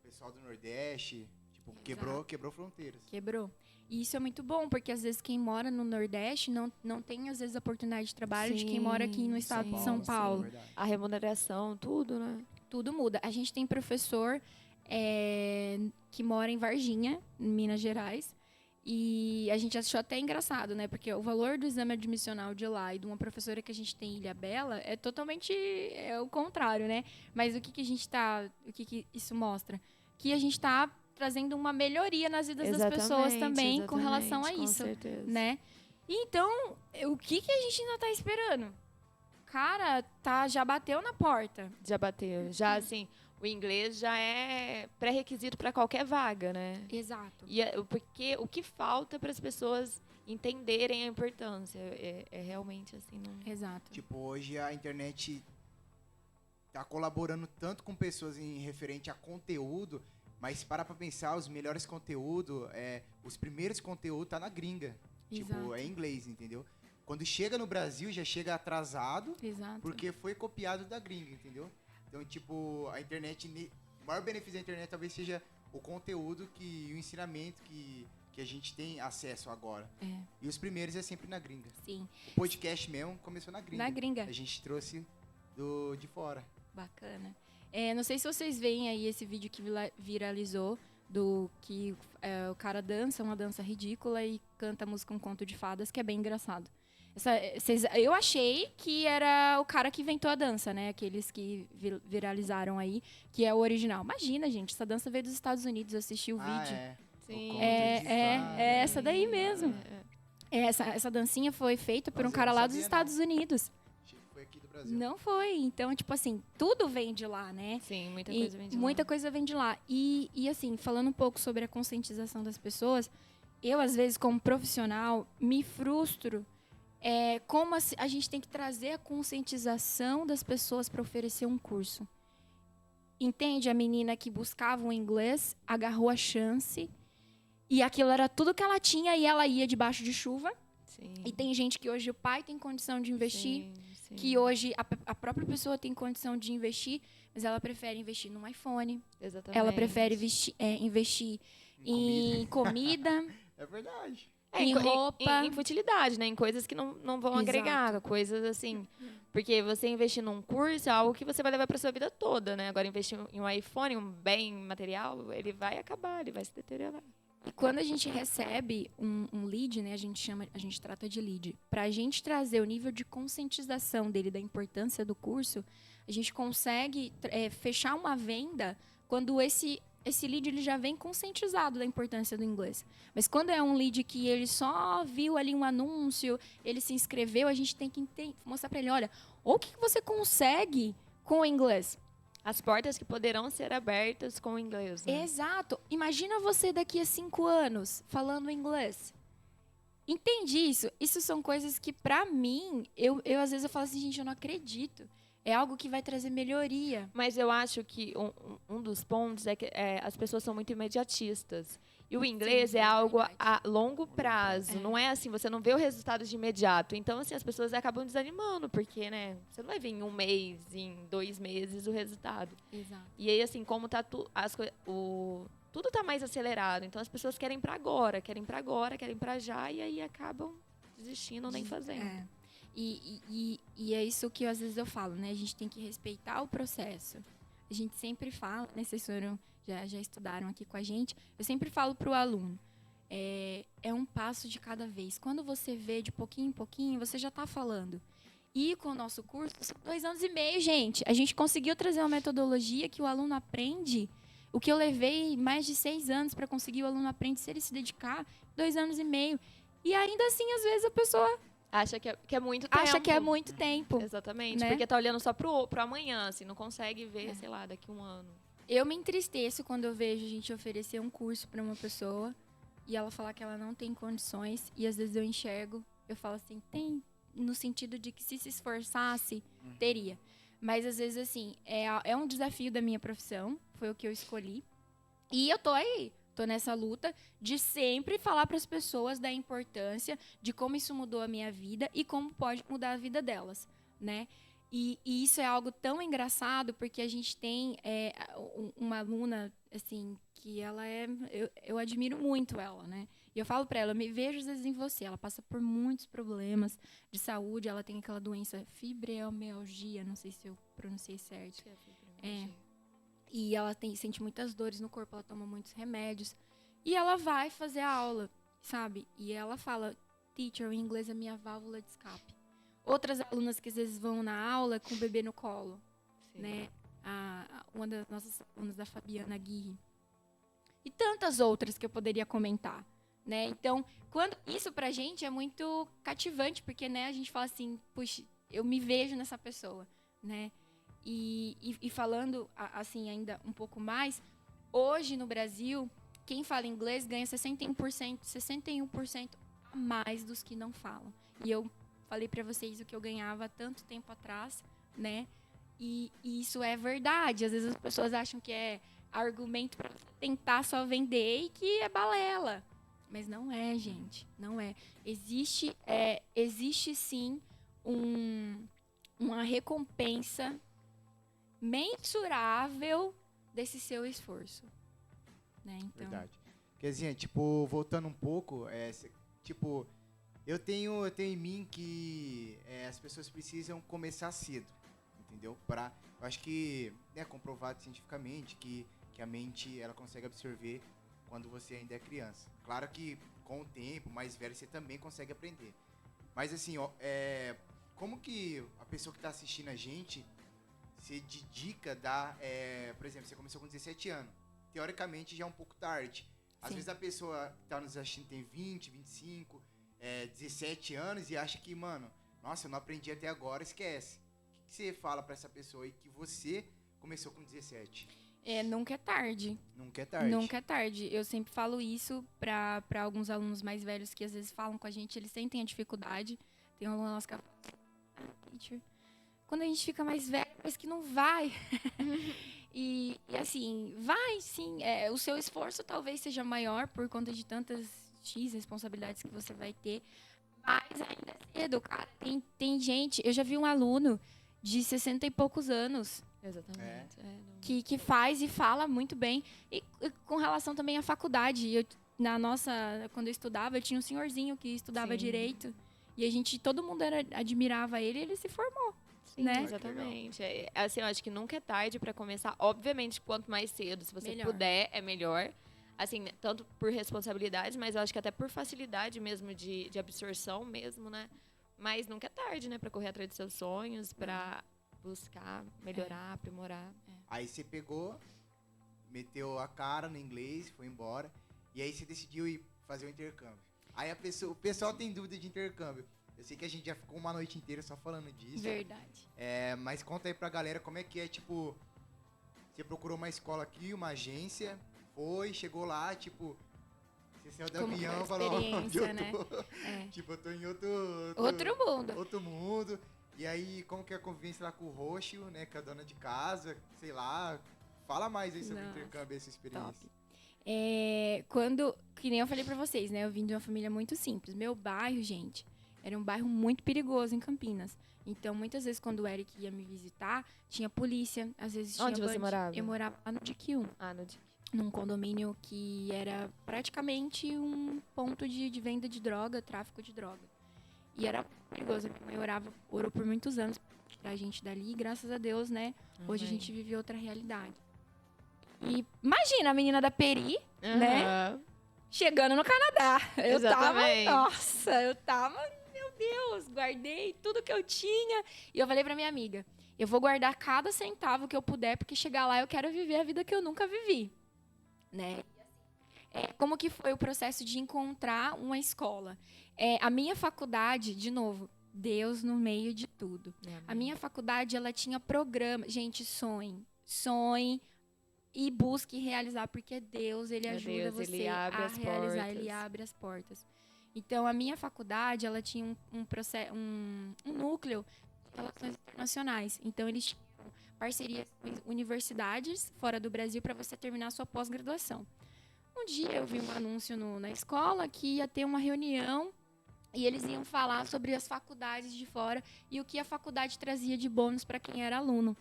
pessoal do Nordeste. Tipo, quebrou fronteiras. Quebrou. E isso é muito bom, porque às vezes quem mora no Nordeste não tem, às vezes, a oportunidade de trabalho de quem mora aqui no estado de São Paulo. A remuneração, tudo, né? Tudo muda. A gente tem professor que mora em Varginha, em Minas Gerais, e a gente achou até engraçado, né? Porque o valor do exame admissional de lá e de uma professora que a gente tem em Ilhabela é totalmente o contrário, né? Mas o que isso mostra? Que a gente está trazendo uma melhoria nas vidas das pessoas também com relação a isso, certeza. Né? Então, o que a gente ainda está esperando? Cara, já bateu na porta. Já bateu. Já, assim, o inglês já é pré-requisito para qualquer vaga, né? Exato. Porque o que falta para as pessoas entenderem a importância é realmente assim. Exato. Tipo, hoje a internet tá colaborando tanto com pessoas em referente a conteúdo, mas para pensar, os melhores conteúdos, os primeiros conteúdos tá na gringa. Exato. Tipo, é inglês, entendeu? Quando chega no Brasil, já chega atrasado, Exato. porque foi copiado da gringa, entendeu? Então, tipo, a internet, o maior benefício da internet talvez seja o conteúdo e o ensinamento que a gente tem acesso agora. E os primeiros é sempre na gringa. Sim. O podcast mesmo começou na gringa. Na gringa. A gente trouxe de fora. Bacana. Não sei se vocês veem aí esse vídeo que viralizou, do que o cara dança uma dança ridícula e canta a música Um Conto de Fadas, que é bem engraçado. Eu achei que era o cara que inventou a dança, né? Aqueles que viralizaram aí, que é o original. Imagina, gente, essa dança veio dos Estados Unidos, eu assisti o vídeo. Sim. É essa daí mesmo. Essa dancinha foi feita por um cara lá dos Estados Unidos. Foi aqui do Brasil. Não foi. Então, tipo assim, tudo vem de lá, né? Sim, muita coisa vem de lá. Muita coisa vem de lá. E assim, falando um pouco sobre a conscientização das pessoas, eu, às vezes, como profissional, me frustro como a gente tem que trazer a conscientização das pessoas para oferecer um curso. Entende? A menina que buscava o inglês, agarrou a chance, e aquilo era tudo que ela tinha, e ela ia debaixo de chuva. Sim. E tem gente que hoje o pai tem condição de investir, Sim. que hoje a própria pessoa tem condição de investir, mas ela prefere investir num iPhone, Exatamente. ela prefere investir em comida, É verdade. em roupa. Em futilidade, né? Em coisas que não vão Exato. agregar, coisas assim. Porque você investir num curso é algo que você vai levar para sua vida toda, né? Agora, investir em um iPhone, um bem material, ele vai acabar, ele vai se deteriorar. E quando a gente recebe um lead, né, a gente trata de lead, para a gente trazer o nível de conscientização dele da importância do curso, a gente consegue fechar uma venda quando esse lead ele já vem conscientizado da importância do inglês. Mas quando é um lead que ele só viu ali um anúncio, ele se inscreveu, a gente tem que mostrar para ele, olha, o que você consegue com o inglês? As portas que poderão ser abertas com o inglês, né? Exato. Imagina você daqui a 5 anos falando inglês. Entende isso? Isso são coisas que, pra mim, eu às vezes eu falo assim, gente, eu não acredito. É algo que vai trazer melhoria. Mas eu acho que um dos pontos é que as pessoas são muito imediatistas. E o inglês Sim, é algo verdade. a longo prazo. É. Não é assim, você não vê o resultado de imediato. Então, assim, as pessoas acabam desanimando, porque, né, você não vai ver em 1 mês, em 2 meses o resultado. Exato. E aí, assim, como tá tudo tá mais acelerado. Então, as pessoas querem pra agora, querem pra já, e aí acabam desistindo ou nem fazendo. É. E é isso que às vezes eu falo, né? A gente tem que respeitar o processo. A gente sempre fala, né? Vocês já estudaram aqui com a gente. Eu sempre falo para o aluno, é um passo de cada vez. Quando você vê de pouquinho em pouquinho, você já está falando. E com o nosso curso, são 2 anos e meio, gente. A gente conseguiu trazer uma metodologia que o aluno aprende. O que eu levei mais de 6 anos para conseguir, o aluno aprende, se ele se dedicar, 2 anos e meio. E ainda assim, às vezes, a pessoa Acha que é muito tempo. acha que é muito tempo. Exatamente, né? porque tá olhando só pro amanhã, assim, não consegue ver, sei lá, daqui 1 ano. Eu me entristeço quando eu vejo a gente oferecer um curso para uma pessoa e ela falar que ela não tem condições. E às vezes eu enxergo, eu falo assim, tem, no sentido de que se esforçasse, teria. Mas às vezes, assim, é um desafio da minha profissão, foi o que eu escolhi. E eu tô aí, tô nessa luta de sempre falar para as pessoas da importância de como isso mudou a minha vida e como pode mudar a vida delas, né? E isso é algo tão engraçado, porque a gente tem uma aluna, assim, que ela eu admiro muito ela, né? E eu falo para ela, eu me vejo às vezes em você. Ela passa por muitos problemas de saúde, ela tem aquela doença fibromialgia, não sei se eu pronunciei certo. E ela sente muitas dores no corpo, ela toma muitos remédios. E ela vai fazer a aula, sabe? E ela fala, teacher, o inglês é minha válvula de escape. Outras alunas que às vezes vão na aula com o bebê no colo, Sim. né? Uma das nossas alunas, da Fabiana Aguirre. E tantas outras que eu poderia comentar, né? Então, isso pra gente é muito cativante, porque, né, a gente fala assim, puxa, eu me vejo nessa pessoa, né? E falando, assim, ainda um pouco mais, hoje no Brasil, quem fala inglês ganha 61% a mais dos que não falam. E eu falei pra vocês o que eu ganhava há tanto tempo atrás, né? E isso é verdade. Às vezes as pessoas acham que é argumento para tentar só vender e que é balela. Mas não é, gente. Não é. Existe sim uma recompensa mensurável desse seu esforço. Né? Então, Verdade. Quer dizer, tipo, voltando um pouco, tipo, eu tenho em mim que as pessoas precisam começar cedo, entendeu? Eu acho que é comprovado cientificamente que a mente ela consegue absorver quando você ainda é criança. Claro que com o tempo, mais velho, você também consegue aprender. Mas assim, como que a pessoa que está assistindo a gente se dedica por exemplo, você começou com 17 anos. Teoricamente já é um pouco tarde. Às Sim. vezes a pessoa que está nos assistindo tem 20, 25, 17 anos e acha que, mano, nossa, eu não aprendi até agora, esquece. O que você fala pra essa pessoa aí que você começou com 17? Nunca é tarde. Nunca é tarde. Nunca é tarde. Eu sempre falo isso para alguns alunos mais velhos que às vezes falam com a gente, eles sentem a dificuldade. Tem um aluno nosso que fala, teacher, quando a gente fica mais velho, parece que não vai. E assim, vai sim. O seu esforço talvez seja maior por conta de tantas X responsabilidades que você vai ter. Mas ainda é cedo, cara. Tem gente... Eu já vi um aluno de 60 e poucos anos Exatamente. que faz e fala muito bem. E com relação também à faculdade. Quando eu estudava, eu tinha um senhorzinho que estudava Sim. Direito. E todo mundo admirava ele e ele se formou. Sim, né? exatamente. Assim, eu acho que nunca é tarde pra começar. Obviamente, quanto mais cedo, se você Melhor. puder, é melhor. Assim, tanto por responsabilidade, mas eu acho que até por facilidade mesmo de absorção mesmo, né? Mas nunca é tarde, né? Pra correr atrás dos seus sonhos, pra buscar, melhorar, aprimorar. Aí você pegou, meteu a cara no inglês, foi embora. E aí você decidiu ir fazer o intercâmbio. Aí o pessoal tem dúvida de intercâmbio. Eu sei que a gente já ficou uma noite inteira só falando disso. Verdade. Mas conta aí pra galera como é que é, tipo... Você procurou uma escola aqui, uma agência, chegou lá, tipo... Você saiu do Como avião e foi a falou, onde eu experiência, tô? É. Tipo, eu tô em Outro mundo. outro mundo. E aí, como que é a convivência lá com o Roxo, né? Com a dona de casa, sei lá. Fala mais aí sobre o Nossa, intercâmbio, essa experiência. Que nem eu falei pra vocês, né? Eu vim de uma família muito simples. Meu bairro, gente, era um bairro muito perigoso em Campinas. Então, muitas vezes, quando o Eric ia me visitar, tinha polícia. Às vezes tinha Onde você morava? Eu morava lá no DQ1, Ah, no dia. num condomínio que era praticamente um ponto de venda de droga, tráfico de droga. E era perigoso. Minha mãe orou por muitos anos pra tirar a gente dali. E graças a Deus, né? Hoje a gente vive outra realidade. E imagina a menina da Peri, né? Chegando no Canadá. Exatamente. Eu tava, meu Deus, guardei tudo que eu tinha. E eu falei pra minha amiga, eu vou guardar cada centavo que eu puder, porque chegar lá eu quero viver a vida que eu nunca vivi, né? Como que foi o processo de encontrar uma escola? A minha faculdade, de novo, Deus no meio de tudo. A minha faculdade, ela tinha programa. Gente, sonhe e busque realizar, porque Deus, ele ajuda você ele abre a as realizar, portas. ele abre as portas. Então, a minha faculdade, ela tinha um núcleo de relações internacionais. Então, eles tinham parcerias com universidades fora do Brasil para você terminar a sua pós-graduação. Um dia, eu vi um anúncio na escola que ia ter uma reunião e eles iam falar sobre as faculdades de fora e o que a faculdade trazia de bônus para quem era aluno.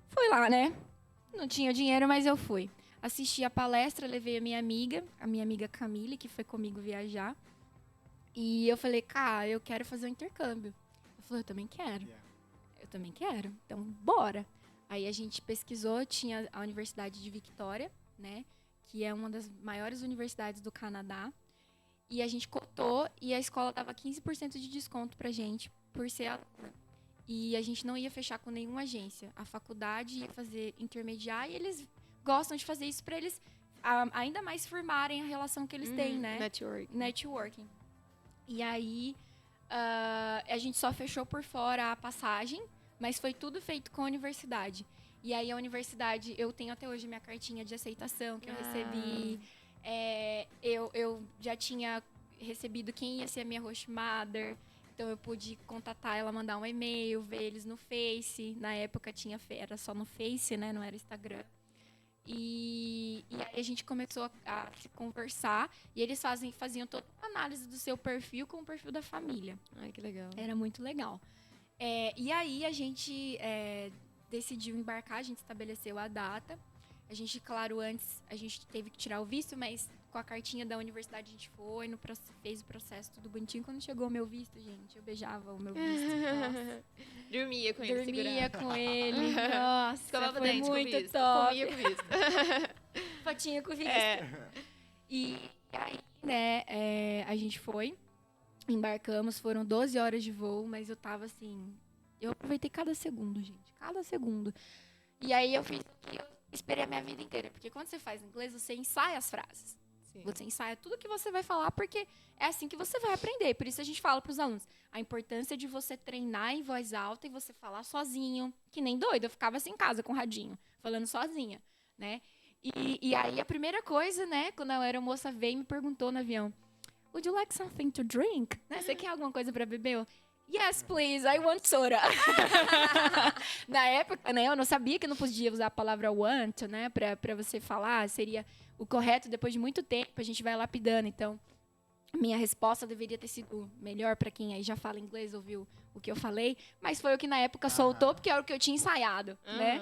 Fui lá, né? Não tinha dinheiro, mas eu fui. Assisti a palestra, levei a minha amiga Camille, que foi comigo viajar. E eu falei, cara, eu quero fazer um intercâmbio. Ela falou, eu também quero. Eu também quero. Então, bora. Aí a gente pesquisou, tinha a Universidade de Victoria, né? Que é uma das maiores universidades do Canadá. E a gente cotou e a escola dava 15% de desconto pra gente por ser aluna. E a gente não ia fechar com nenhuma agência. A faculdade ia fazer intermediar e eles gostam de fazer isso para eles ainda mais firmarem a relação que eles têm, né? Networking. E aí, a gente só fechou por fora a passagem, mas foi tudo feito com a universidade. E aí, a universidade, eu tenho até hoje minha cartinha de aceitação que eu recebi. Eu já tinha recebido quem ia ser a minha host mother. Então, eu pude contatar ela, mandar um e-mail, ver eles no Face. Na época, era só no Face, né? Não era Instagram. E aí, a gente começou a se conversar. E eles faziam toda a análise do seu perfil com o perfil da família. Ai, que legal. Era muito legal. E aí, a gente decidiu embarcar. A gente estabeleceu a data. A gente, claro, antes, a gente teve que tirar o visto, mas... Com a cartinha da universidade a gente foi, fez o processo tudo bonitinho. Quando chegou o meu visto, gente, eu beijava o meu visto. Nossa. Dormia com ele, Dormia com ele. Nossa, Escovava foi dente muito com visto. top. Comia com visto. Fotinha com visto. E aí, né, a gente foi, embarcamos, foram 12 horas de voo, mas eu tava assim... Eu aproveitei cada segundo, gente, cada segundo. E aí eu fiz o que eu esperei a minha vida inteira, porque quando você faz inglês, você ensaia as frases. Você ensaia tudo que você vai falar, porque é assim que você vai aprender. Por isso a gente fala para os alunos a importância de você treinar em voz alta e você falar sozinho, que nem doido. Eu ficava assim em casa com o radinho, falando sozinha, né? E aí a primeira coisa, né, quando a aeromoça veio e me perguntou no avião, would you like something to drink? Né? Você quer alguma coisa para beber? Eu, yes, please, I want soda. Na época, né, eu não sabia que não podia usar a palavra want, né, para você falar, seria... O correto, depois de muito tempo, a gente vai lapidando. Então, Minha resposta deveria ter sido melhor para quem aí já fala inglês, ouviu o que eu falei, mas foi o que na época soltou, porque era o que eu tinha ensaiado, né?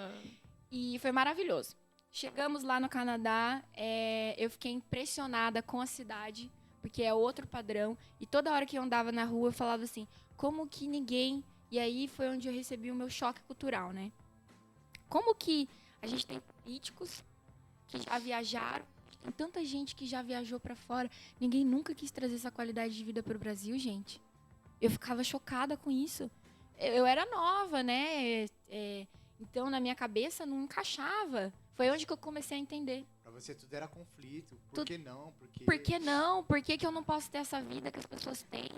E foi maravilhoso. Chegamos lá no Canadá, eu fiquei impressionada com a cidade, porque é outro padrão. E toda hora que eu andava na rua, eu falava assim, como que ninguém... E aí foi onde eu recebi o meu choque cultural, né? Como que a gente tem políticos que já viajaram, tem tanta gente que já viajou pra fora, ninguém nunca quis trazer essa qualidade de vida pro Brasil, gente. Eu ficava chocada com isso. Eu era nova, né? Então, na minha cabeça, não encaixava. Foi onde que eu comecei a entender. Pra você tudo era conflito. Por que não? Por que não? Por que que eu não posso ter essa vida que as pessoas têm?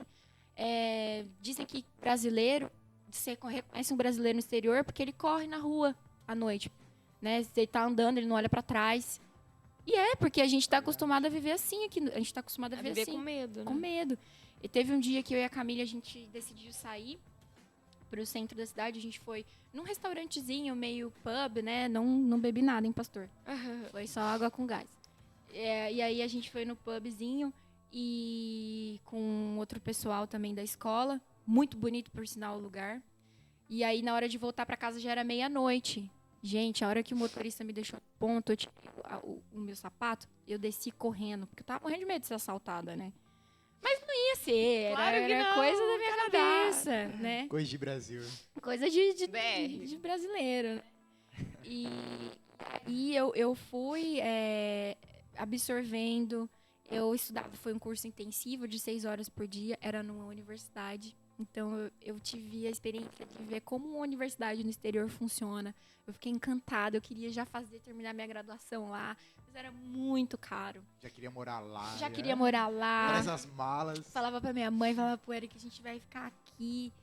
Dizem que brasileiro, você reconhece um brasileiro no exterior porque ele corre na rua à noite. Né? Se ele tá andando, ele não olha pra trás. E porque a gente tá acostumado a viver assim aqui. A gente tá acostumado a viver assim. com medo, né? Com medo. E teve um dia que eu e a Camila, a gente decidiu sair pro centro da cidade. A gente foi num restaurantezinho, meio pub, né? Não bebi nada, hein, pastor? Foi só água com gás. E aí a gente foi no pubzinho e com outro pessoal também da escola. Muito bonito, por sinal, o lugar. E aí, na hora de voltar pra casa, já era meia-noite. Gente, a hora que o motorista me deixou no ponto, eu tirei o meu sapato, eu desci correndo, porque eu tava morrendo de medo de ser assaltada, né? Mas não ia ser, Claro que era não, coisa da minha Canadá. cabeça, né? Coisa de Brasil. Coisa de BR. brasileiro, né? E eu fui absorvendo, eu estudava, foi um curso intensivo de 6 horas por dia, era numa universidade. Então, eu tive a experiência de ver como uma universidade no exterior funciona. Eu fiquei encantada, eu queria já terminar minha graduação lá, mas era muito caro. Já queria morar lá. Já queria morar lá. Traz as malas. Falava pra minha mãe, falava pro Eric que a gente vai ficar aqui.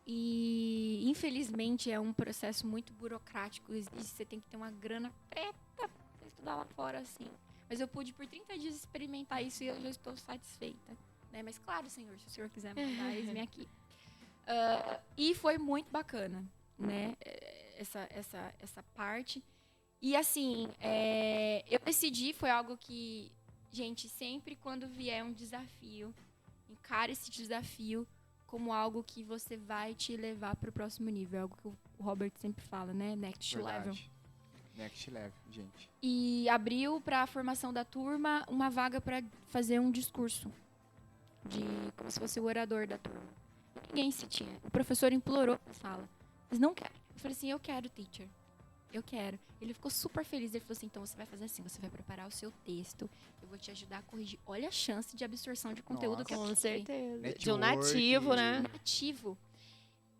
E, infelizmente, é um processo muito burocrático. E você tem que ter uma grana preta pra estudar lá fora, assim. Mas eu pude, por 30 dias, experimentar isso e eu já estou satisfeita. Né? Mas, claro, senhor, se o senhor quiser mandar, eis-me aqui. E foi muito bacana, né? Essa parte. E, assim, eu decidi, foi algo que, gente, sempre quando vier um desafio, encare esse desafio como algo que você vai te levar para o próximo nível. É algo que o Robert sempre fala, né? Next level. Next level, gente. E abriu para a formação da turma uma vaga para fazer um discurso. Como se fosse o orador da turma. Ninguém se tinha. O professor implorou na sala. Mas não quero. Eu falei assim, eu quero, teacher. Eu quero. Ele ficou super feliz. Ele falou assim, então você vai fazer assim, você vai preparar o seu texto, eu vou te ajudar a corrigir. Olha a chance de absorção de conteúdo que eu Com tive. certeza. Network, De um nativo, né? Nativo.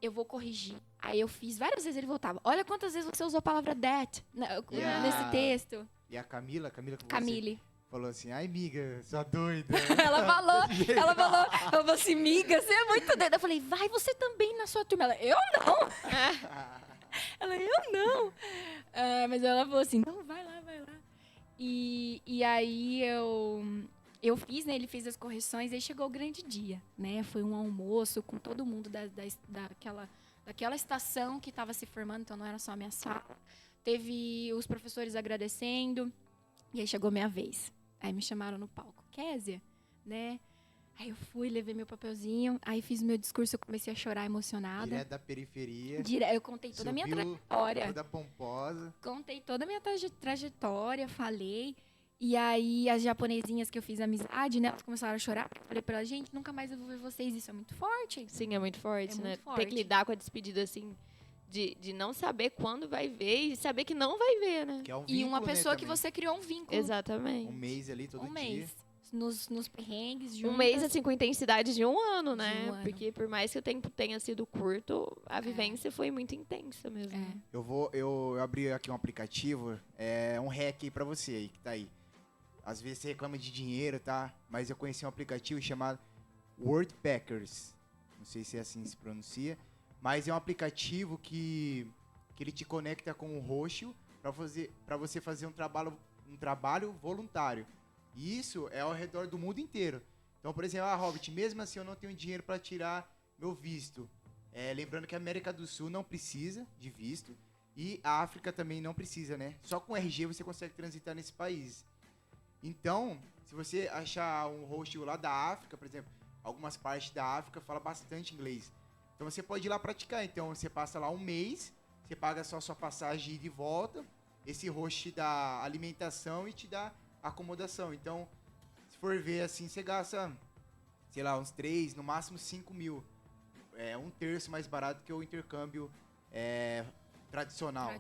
Eu vou corrigir. Aí eu fiz, várias vezes ele voltava. Olha quantas vezes você usou a palavra that nesse texto. E a Camila com você Camille. falou assim, ai, miga, sua doida. Ela falou assim, miga, você é muito doida. Eu falei, vai você também na sua turma. Ela, eu não. Ela, eu não. Mas ela falou assim, não, vai lá. E aí eu fiz, né? Ele fez as correções, aí chegou o grande dia, né? Foi um almoço com todo mundo daquela estação que estava se formando, então não era só a minha sala. Teve os professores agradecendo, e aí chegou minha vez. Aí me chamaram no palco. Kézia, né? Aí eu fui, levei meu papelzinho, aí fiz o meu discurso, eu comecei a chorar emocionada. Direto da periferia. Eu contei toda a minha subiu trajetória. Toda pomposa. Contei toda a minha trajetória, falei. E aí, as japonesinhas que eu fiz amizade, né? Elas começaram a chorar. Eu falei pra elas, gente, nunca mais eu vou ver vocês. Isso é muito forte. Sim, é muito forte, É né? muito Ter forte. que lidar com a despedida, assim, de não saber quando vai ver e saber que não vai ver, né? Que é um E uma vínculo, né, pessoa que também. você criou um vínculo. Exatamente. Um mês ali, todo Um dia. mês. Nos perrengues, Um juntas. mês, assim, com intensidade de um ano, De né? um ano. Porque por mais que o tempo tenha sido curto, a vivência foi muito intensa mesmo. É. Eu abri aqui um aplicativo, um hack aí pra você aí, que tá aí. Às vezes você reclama de dinheiro, tá? Mas eu conheci um aplicativo chamado Wordpackers. Não sei se é assim que se pronuncia. Mas é um aplicativo que ele te conecta com o Roxo pra você fazer um trabalho voluntário. E isso é ao redor do mundo inteiro. Então, por exemplo, Robert, mesmo assim eu não tenho dinheiro para tirar meu visto. Lembrando que a América do Sul não precisa de visto e a África também não precisa, né? Só com RG você consegue transitar nesse país. Então, se você achar um hostel lá da África, por exemplo, algumas partes da África fala bastante inglês. Então você pode ir lá praticar. Então você passa lá um mês, você paga só sua passagem de volta, esse host te dá alimentação e te dá acomodação. Então, se for ver assim, você gasta, sei lá, uns 3, no máximo 5 mil. É um terço mais barato que o intercâmbio tradicional.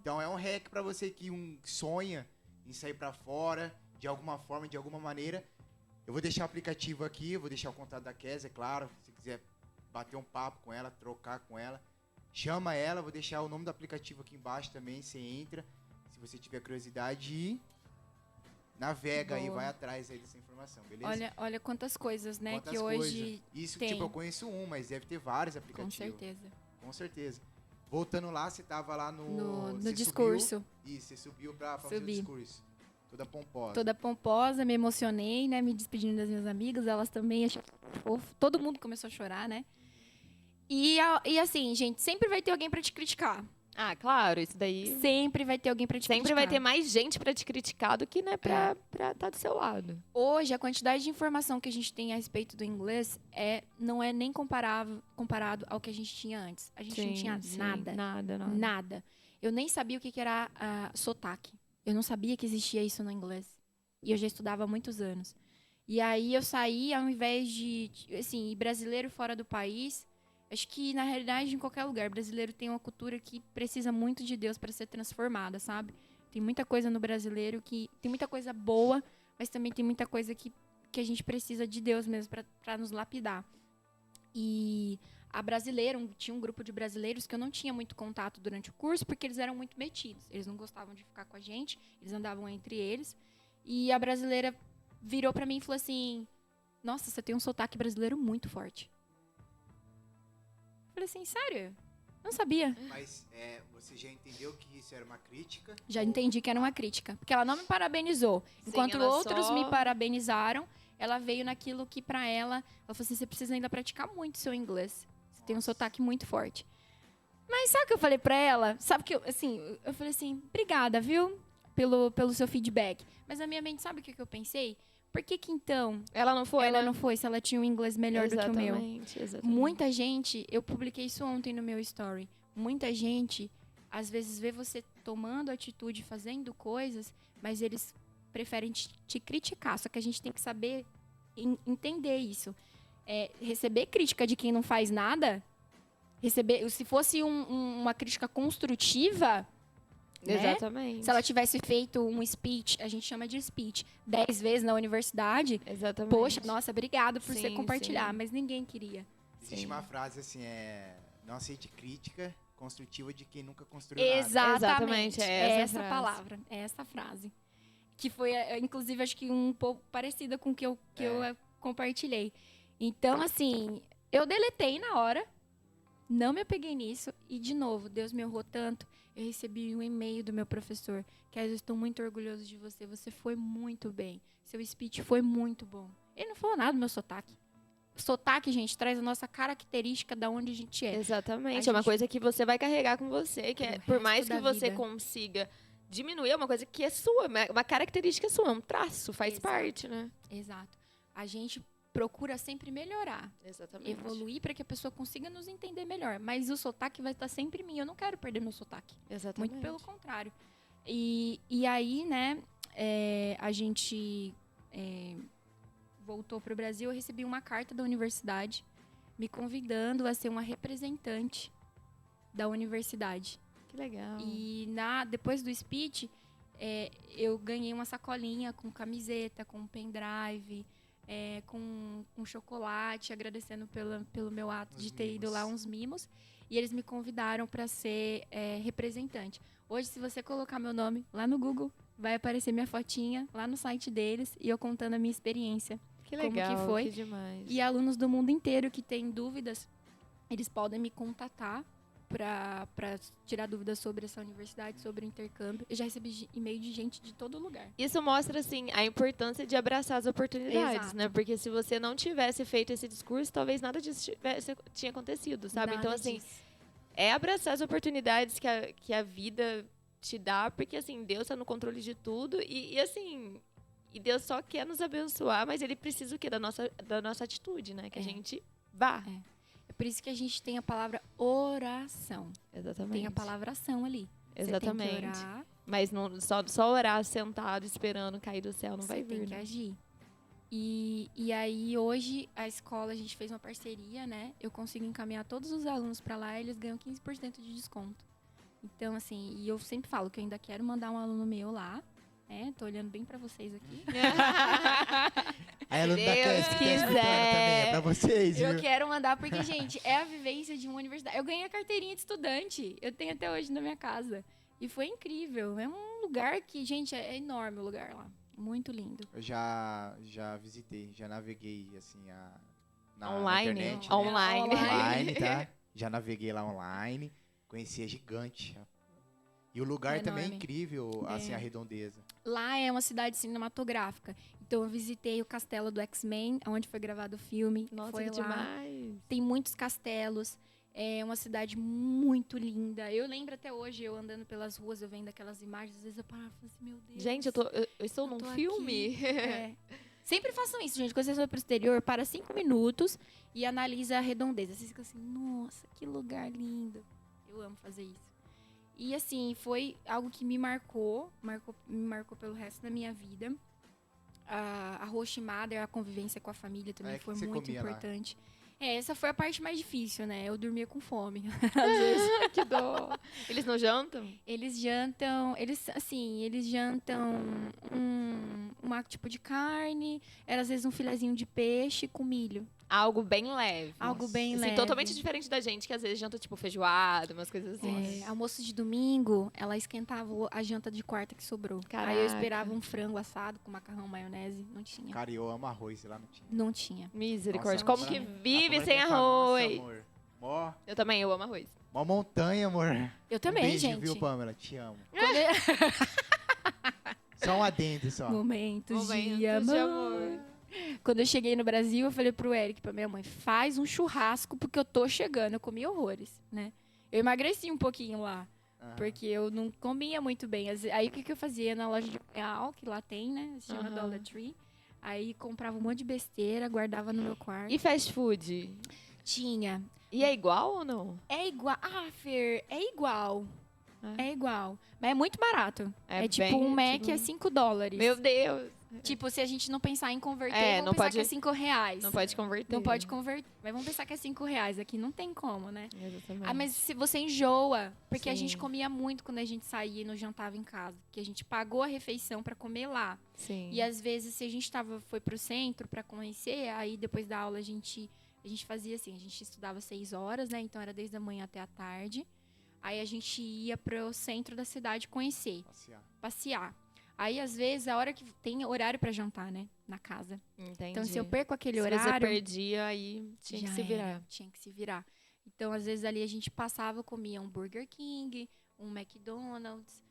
Então é um hack para você que sonha em sair para fora, de alguma forma, de alguma maneira. Eu vou deixar o aplicativo aqui, vou deixar o contato da Kézia, é claro. Se quiser bater um papo com ela, trocar com ela, chama ela. Vou deixar o nome do aplicativo aqui embaixo também, você entra. Se você tiver curiosidade e navega aí, vai atrás aí dessa informação, beleza? Olha quantas coisas, né, Quantas que hoje Isso, tem. tipo, eu conheço mas deve ter vários Com aplicativos. certeza. Com certeza. Voltando lá, você tava lá No você discurso. Subiu, isso, você subiu pra fazer o Subi. discurso. Toda pomposa. Toda pomposa, me emocionei, né? Me despedindo das minhas amigas, elas também acharam fofo. Todo mundo começou a chorar, né? E assim, gente, sempre vai ter alguém pra te criticar. Ah, claro, isso daí. Sempre vai ter alguém pra te Sempre criticar. vai ter mais gente pra te criticar do que, né, pra estar do seu lado. Hoje, a quantidade de informação que a gente tem a respeito do inglês não é nem comparado ao que a gente tinha antes. A gente não tinha nada. Nada. Eu nem sabia o que era sotaque. Eu não sabia que existia isso no inglês. E eu já estudava há muitos anos. E aí eu saí, ao invés de, assim, ir brasileiro fora do país. Acho que, na realidade, em qualquer lugar, brasileiro tem uma cultura que precisa muito de Deus para ser transformada, sabe? Tem muita coisa no brasileiro que... Tem muita coisa boa, mas também tem muita coisa que a gente precisa de Deus mesmo para nos lapidar. E a brasileira, tinha um grupo de brasileiros que eu não tinha muito contato durante o curso, porque eles eram muito metidos. Eles não gostavam de ficar com a gente, eles andavam entre eles. E a brasileira virou para mim e falou assim: nossa, você tem um sotaque brasileiro muito forte. Eu falei assim, sério? Não sabia. Mas você já entendeu que isso era uma crítica? Já entendi que era uma crítica. Porque ela não me parabenizou. Sim, Enquanto ela outros só- me parabenizaram, ela veio naquilo que pra ela falou assim, você precisa ainda praticar muito seu inglês. Você tem um sotaque muito forte. Mas sabe o que eu falei pra ela? Sabe que eu falei assim, obrigada, viu? Pelo seu feedback. Mas na minha mente, sabe o que eu pensei? Por que então Ela não foi, ela né? não foi se ela tinha um inglês melhor do que o meu? Exatamente. Muita gente, eu publiquei isso ontem no meu story. Muita gente, às vezes, vê você tomando atitude, fazendo coisas, mas eles preferem te criticar. Só que a gente tem que saber entender isso. Receber crítica de quem não faz nada, se fosse uma crítica construtiva, né? Exatamente. Se ela tivesse feito um speech, a gente chama de speech, 10 vezes na universidade, Exatamente. poxa, nossa, obrigado por você Sim, compartilhar, sim. mas ninguém queria. Existe Sim. uma frase assim, não aceite crítica construtiva de quem nunca construiu nada. Exatamente. Exatamente, é É essa essa frase. palavra, é essa frase. Que foi, inclusive, acho que um pouco parecida com o que eu compartilhei. Então, assim, eu deletei na hora, não me apeguei nisso. E, de novo, Deus me honrou tanto. Eu recebi um e-mail do meu professor, que eu estou muito orgulhoso de você. Você foi muito bem. Seu speech foi muito bom. Ele não falou nada do meu sotaque. O sotaque, gente, traz a nossa característica da onde a gente é. Exatamente. A É uma gente- coisa que você vai carregar com você, que Pro por mais resto que da você vida. consiga diminuir, é uma coisa que é sua, uma característica sua, é um traço, faz Exato. parte, né? Exato. A gente procura sempre melhorar. Exatamente. Evoluir para que a pessoa consiga nos entender melhor. Mas o sotaque vai estar sempre em mim. Eu não quero perder meu sotaque. Exatamente. Muito pelo contrário. E aí, né, a gente voltou para o Brasil. Eu recebi uma carta da universidade me convidando a ser uma representante da universidade. Que legal. E depois do speech, eu ganhei uma sacolinha com camiseta, com pendrive, com chocolate, agradecendo pelo meu ato Os de ter ido mimos. lá, uns mimos. E eles me convidaram para ser representante. Hoje, se você colocar meu nome lá no Google, vai aparecer minha fotinha lá no site deles e eu contando a minha experiência. Que como que legal, foi. que demais. E alunos do mundo inteiro que têm dúvidas, eles podem me contatar para tirar dúvidas sobre essa universidade, sobre o intercâmbio. Eu já recebi e-mail de gente de todo lugar. Isso mostra, assim, a importância de abraçar as oportunidades, Exato. né? Porque se você não tivesse feito esse discurso, talvez nada disso tinha acontecido, sabe? Nada Então, assim, disso. é abraçar as oportunidades que a vida te dá, porque, assim, Deus tá no controle de tudo. E assim, E Deus só quer nos abençoar, mas ele precisa o quê? Da nossa atitude, né? Que a gente vá. É por isso que a gente tem a palavra oração. Exatamente. Tem a palavra ação ali. Exatamente. Você tem que orar, Mas não, só orar sentado, esperando cair do céu, não vai você tem vir. que Né? agir. E aí, hoje, a escola, a gente fez uma parceria, né? Eu consigo encaminhar todos os alunos para lá e eles ganham 15% de desconto. Então, assim, e eu sempre falo que eu ainda quero mandar um aluno meu lá, né? Tô olhando bem para vocês aqui. Aí aluno da Deus Casp, que tá escutando quiser. também, é pra vocês, Eu viu? quero mandar porque, gente, é a vivência de uma universidade. Eu ganhei a carteirinha de estudante. Eu tenho até hoje na minha casa. E foi incrível. É um lugar que, gente, é enorme o lugar lá. Muito lindo. Eu já visitei, já naveguei, assim, na Online. internet. Né? Online. Online, tá? Já naveguei lá online, conheci a gigante. E o lugar É também é enorme. incrível, assim, É. a redondeza. Lá é uma cidade cinematográfica. Então eu visitei o castelo do X-Men, onde foi gravado o filme. Nossa, foi que lá. demais. Tem muitos castelos. É uma cidade muito linda. Eu lembro até hoje, eu andando pelas ruas, eu vendo aquelas imagens, às vezes eu parava e falava assim, meu Deus. Gente, eu estou Eu num tô filme. aqui. É. Sempre façam isso, gente. Quando vocês vão pro exterior, para 5 minutos e analisa a redondeza. Vocês ficam assim, nossa, que lugar lindo. Eu amo fazer isso. E assim, foi algo que me marcou pelo resto da minha vida. A Roshi Mother, a convivência com a família também É, que foi você muito comia lá? importante. Essa foi a parte mais difícil, né? Eu dormia com fome. Às vezes. Que dó. Eles não jantam? Eles jantam um tipo de carne, era às vezes um filezinho de peixe com milho. Algo bem leve. Algo bem Assim, leve. totalmente diferente da gente, que às vezes janta, tipo, feijoada, umas coisas assim. Almoço de domingo, ela esquentava a janta de quarta que sobrou. Caraca. Aí eu esperava um frango assado com macarrão, maionese. Não tinha. Cara, eu amo arroz, e lá não tinha. Não tinha. Misericórdia. Nossa, Como pra- que a vive comida sem da família, nossa, arroz? amor. Mó, Eu também, eu amo arroz. mó montanha, amor. Eu Um também, beijo, gente. viu, Pamela? Te amo. Quando eu- Só um adendo, só. Momentos, Momentos de amor. de amor. Quando eu cheguei no Brasil, eu falei pro Eric, pra minha mãe, faz um churrasco porque eu tô chegando. Eu comi horrores, né? Eu emagreci um pouquinho lá, Aham. porque eu não comia muito bem. Aí o que eu fazia na loja de real, que lá tem, né? Se chama Aham. Dollar Tree. Aí comprava um monte de besteira, guardava no meu quarto. E fast food? Tinha. E é igual ou não? É igual. Ah, Fer, é igual. É? É igual. Mas é muito barato. É tipo bem, um Mac tipo- é $5. Meu Deus. Tipo, se a gente não pensar em converter, Não vamos pensar pode- que é R$5. Não pode converter. Não pode converter. Mas vamos pensar que é R$5. Aqui não tem como, né? Exatamente. Ah, mas se você enjoa, porque a Sim. gente comia muito quando a gente saía e não jantava em casa. Porque a gente pagou a refeição pra comer lá. Sim. E às vezes, se a gente foi pro centro pra conhecer, aí depois da aula a gente fazia assim, a gente estudava 6 horas, né? Então era desde a manhã até a tarde. Aí a gente ia pro centro da cidade conhecer, passear. Aí, às vezes, a hora que tem horário pra jantar, né? Na casa. Entendi. Então, se eu perco aquele Se você horário, perdia, aí tinha que já se era, virar. tinha que se virar. Então, às vezes, ali a gente passava, comia um Burger King, um McDonald's.